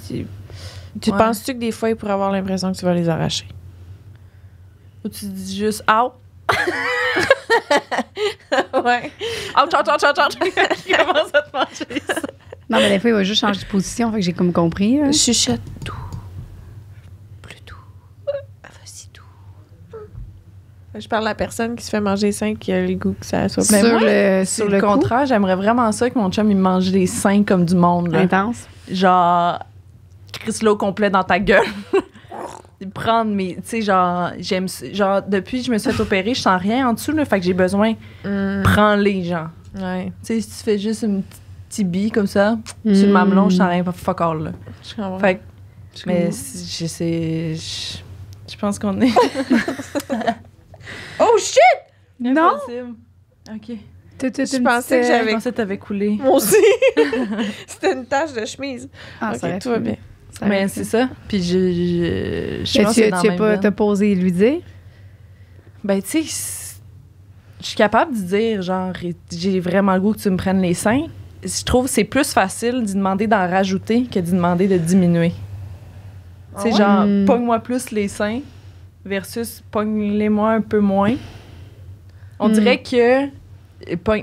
Tu Ouais. penses-tu que des fois, il pourrait avoir l'impression que tu vas les arracher? Ou tu dis juste out. Ouais. Ouch, ouch, ouch, ouch, ouch. Il commence à te manger. Non, mais des fois, il va juste changer de position, fait que j'ai comme compris. là. Chuchote tout. Plus doux. Vas-y tout. Je parle à la personne qui se fait manger 5 qui a le goût que ça soit Mais sur moi, le, Sur sur le le contraire, j'aimerais vraiment ça que mon chum il me mange les seins comme du monde. coup, Là. intense. Genre, crisse-le au complet dans ta gueule. Prendre mes... Tu sais, genre, genre, depuis que je me suis fait opérer, je sens rien en dessous, là, fait que j'ai besoin... Prends-les, genre. Ouais. Tu sais, si tu fais juste une petite bille comme ça, sur le mamelon, je sens rien, fuck all, là. Je comprends. Fait que... Mais je pense qu'on est... Oh shit! Non? Impossible. OK. Je pensais que Je j'avais... pensais que t'avais coulé. Moi aussi! C'était une tache de chemise. Ah, ça Ok, aurait tout va pu. bien. Ça aurait Mais pu. c'est ça. Puis je Mais pense que c'est dans la même veine. t'as pas osé lui dire? Ben, tu sais, je suis capable de dire, genre, j'ai vraiment le goût que tu me prennes les seins. Je trouve que c'est plus facile d'y demander d'en rajouter que d'y demander de diminuer. Tu sais, ouais? genre, Mm. pogne-moi plus les seins versus pogne-les-moi un peu moins. On dirait que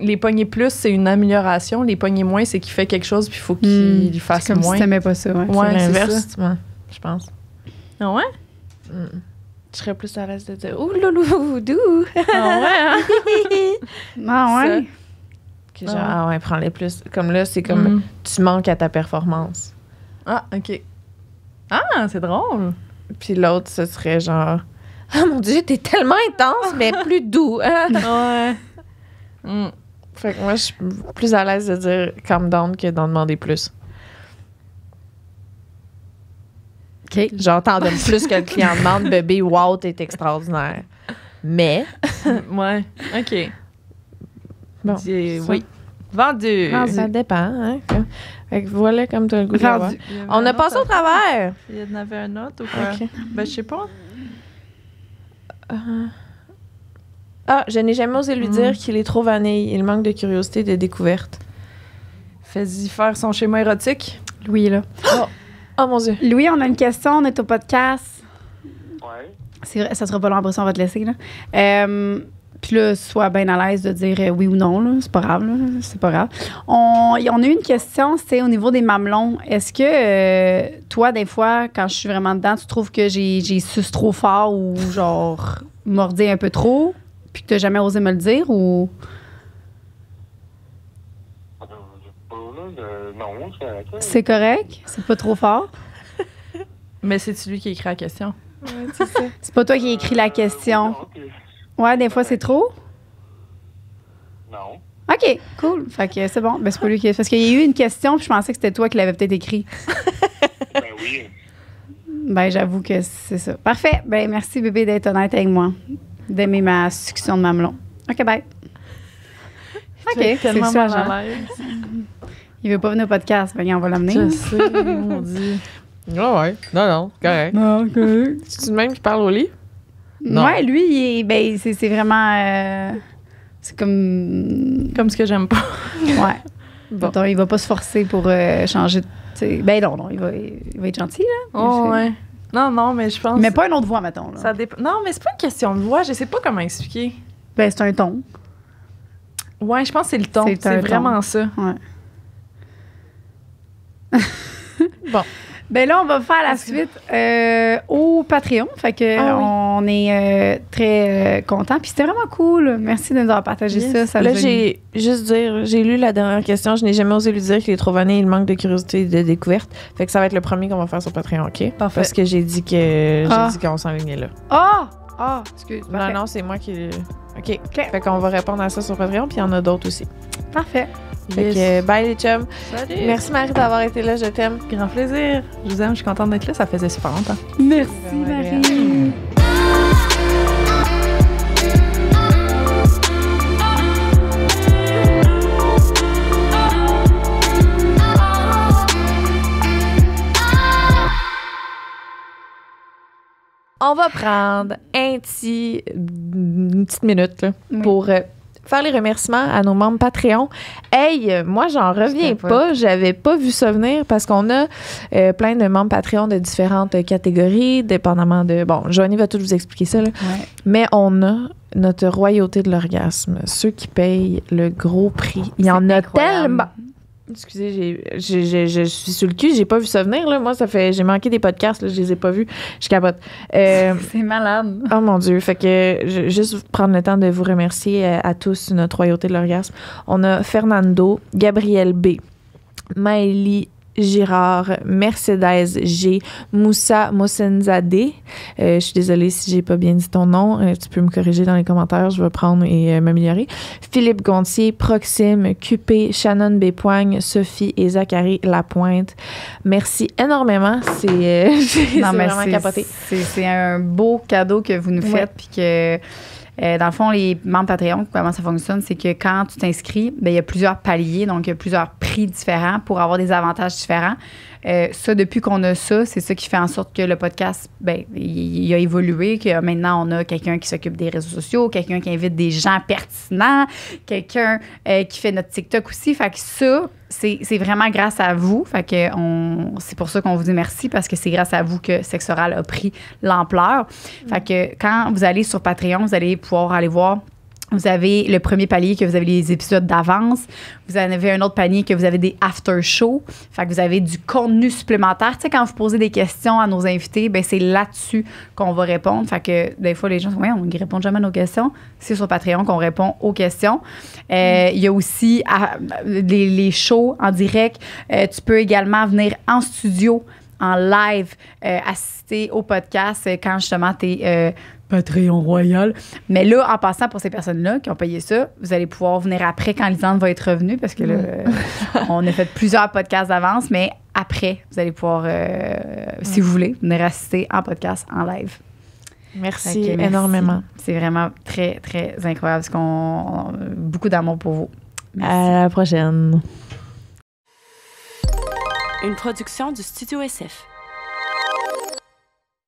les pogner plus, c'est une amélioration. Les pogner moins, c'est qu'il fait quelque chose puis il faut qu'il y fasse C'est comme moins. si t'aimais pas ça, ouais. Ouais, C'est c'est l'inverse, je pense. Ah ouais? Je serais plus à l'aise de dire « Ouh, loulou, doux! Ah ouais, hein? Ah ouais? Que genre, ah ouais, prends-les plus. Comme là, c'est comme Mm. tu manques à ta performance. Ah, OK. Ah, c'est drôle. Puis l'autre, ce serait genre « Ah mon Dieu, t'es tellement intense, mais plus doux! Hein? Ouais. Mm. » Fait que moi, je suis plus à l'aise de dire « calm down » que d'en demander plus. OK. Genre, t'en donnes plus que le client demande « Bébé, wow, t'es extraordinaire. » Mais... Ouais. OK. Bon, Oui. Vendu. ça dépend. Hein? Fait que voilà comme t'as le goût de l'avoir. Vendu. On a passé au travers. Il y en avait un autre ou quoi? OK. Ben, je sais pas. Ah, je n'ai jamais osé lui dire qu'il est trop vanille. Il manque de curiosité et de découverte. Fais-y faire son schéma érotique. Louis est là. Oh mon Dieu. Louis, on a une question. On est au podcast. Ouais. C'est vrai, ça sera pas long après ça, on va te laisser. Là. Puis là, sois bien à l'aise de dire oui ou non. Là. C'est pas grave. Là. C'est pas grave. On a eu une question, c'était au niveau des mamelons. Est-ce que toi, des fois, quand je suis vraiment dedans, tu trouves que j'ai suce trop fort ou genre mordi un peu trop, puis que t'as jamais osé me le dire ou... Non, c'est correct. C'est correct? C'est pas trop fort? Mais c'est-tu lui qui écrit la question? C'est pas toi qui as écrit la question. Ok. Ouais, des fois, c'est trop? Non. OK, cool. Fait que c'est bon. Ben, c'est pas lui qui... Parce qu'il y a eu une question, puis je pensais que c'était toi qui l'avais peut-être écrit. Ben oui. Ben, j'avoue que c'est ça. Parfait. Ben, merci, bébé, d'être honnête avec moi. D'aimer ma succion de mamelon. OK, bye. OK, c'est tellement ça, mal genre. à l'aise. Il veut pas venir au podcast. Ben, on va l'amener. Je sais, mon Dieu. Ah ouais. Non, correct. Non, OK. C'est-tu le même qui parle au lit? Non. Ouais, lui, ben, c'est vraiment... c'est comme... Comme ce que j'aime pas. Ouais. Bon. Attends, il va pas se forcer pour changer... Ben non, il va être gentil, là. Oh, ouais. Non, mais je pense... Mais pas une autre voix, mettons. Là. Ça dépend. Non, mais c'est pas une question de voix. Je sais pas comment expliquer. Ben, c'est un ton. Ouais, je pense que c'est le ton. C'est un C'est ton. vraiment ça. Ouais. Bon. Ben là, on va faire la suite au Patreon. Fait que on est très contents. Puis c'était vraiment cool. Merci de nous avoir partagé ça. Là, j'ai lu la dernière question. Je n'ai jamais osé lui dire qu'il est trop vanné. Il manque de curiosité et de découverte. Fait que ça va être le premier qu'on va faire sur Patreon, OK? Parfait. Parce que j'ai dit qu'on s'enlignait là. Ah! Excuse. Parfait. Non, c'est moi qui... OK. Fait qu'on va répondre à ça sur Patreon, puis il y en a d'autres aussi. Parfait. Fait que bye les chums. Salut. Merci Marie d'avoir été là, je t'aime. Grand plaisir. Je vous aime. Je suis contente d'être là. Ça faisait super longtemps. Merci, vraiment Marie. On va prendre une petite minute là, Oui. pour faire les remerciements à nos membres Patreon. Hey, moi, j'en reviens pas. J'avais pas vu ça venir parce qu'on a plein de membres Patreon de différentes catégories, dépendamment de... Bon, Joanie va tout vous expliquer ça, là. Ouais. Mais on a notre royauté de l'orgasme. Ceux qui payent le gros prix. Il y en a incroyable. tellement... Excusez, je suis sur le cul, j'ai pas vu ça venir, là. Moi, j'ai manqué des podcasts, là, je les ai pas vus. Je capote. C'est malade. Oh mon Dieu. Fait que juste prendre le temps de vous remercier à tous, notre royauté de l'orgasme. On a Fernando, Gabriel B, Maëlie Girard, Mercedes G, Moussa Mossenzadeh. Je suis désolée si j'ai pas bien dit ton nom. Tu peux me corriger dans les commentaires. Je vais prendre et m'améliorer. Philippe Gontier, Proxime, QP, Shannon Bépoigne, Sophie et Zachary Lapointe. Merci énormément. C'est vraiment capoté. C'est un beau cadeau que vous nous faites. Puis que, dans le fond, les membres Patreon, comment ça fonctionne, c'est que quand tu t'inscris, il y a plusieurs paliers, donc il y a plusieurs prix différents pour avoir des avantages différents. Ça, depuis qu'on a ça, c'est ça qui fait en sorte que le podcast, il a évolué, que maintenant, on a quelqu'un qui s'occupe des réseaux sociaux, quelqu'un qui invite des gens pertinents, quelqu'un qui fait notre TikTok aussi. Fait que ça, c'est vraiment grâce à vous. Fait que c'est pour ça qu'on vous dit merci, parce que c'est grâce à vous que Sexe Oral a pris l'ampleur. Fait que quand vous allez sur Patreon, vous allez pouvoir aller voir. Vous avez le premier palier que vous avez les épisodes d'avance. Vous en avez un autre palier que vous avez des after-shows. Fait que vous avez du contenu supplémentaire. Tu sais, quand vous posez des questions à nos invités, c'est là-dessus qu'on va répondre. Fait que des fois, les gens disent, on ne répond jamais à nos questions. C'est sur Patreon qu'on répond aux questions. Il y a aussi les shows en direct. Tu peux également venir en studio, en live, assister au podcast quand justement tu es Patreon Royal. Mais là, en passant, pour ces personnes-là qui ont payé ça, vous allez pouvoir venir après quand Lisande va être revenue, parce que là, on a fait plusieurs podcasts d'avance, mais après, vous allez pouvoir, si vous voulez, venir assister en podcast, en live. Merci énormément. C'est vraiment très, très incroyable, parce qu'on a beaucoup d'amour pour vous. Merci. À la prochaine. Une production du Studio SF.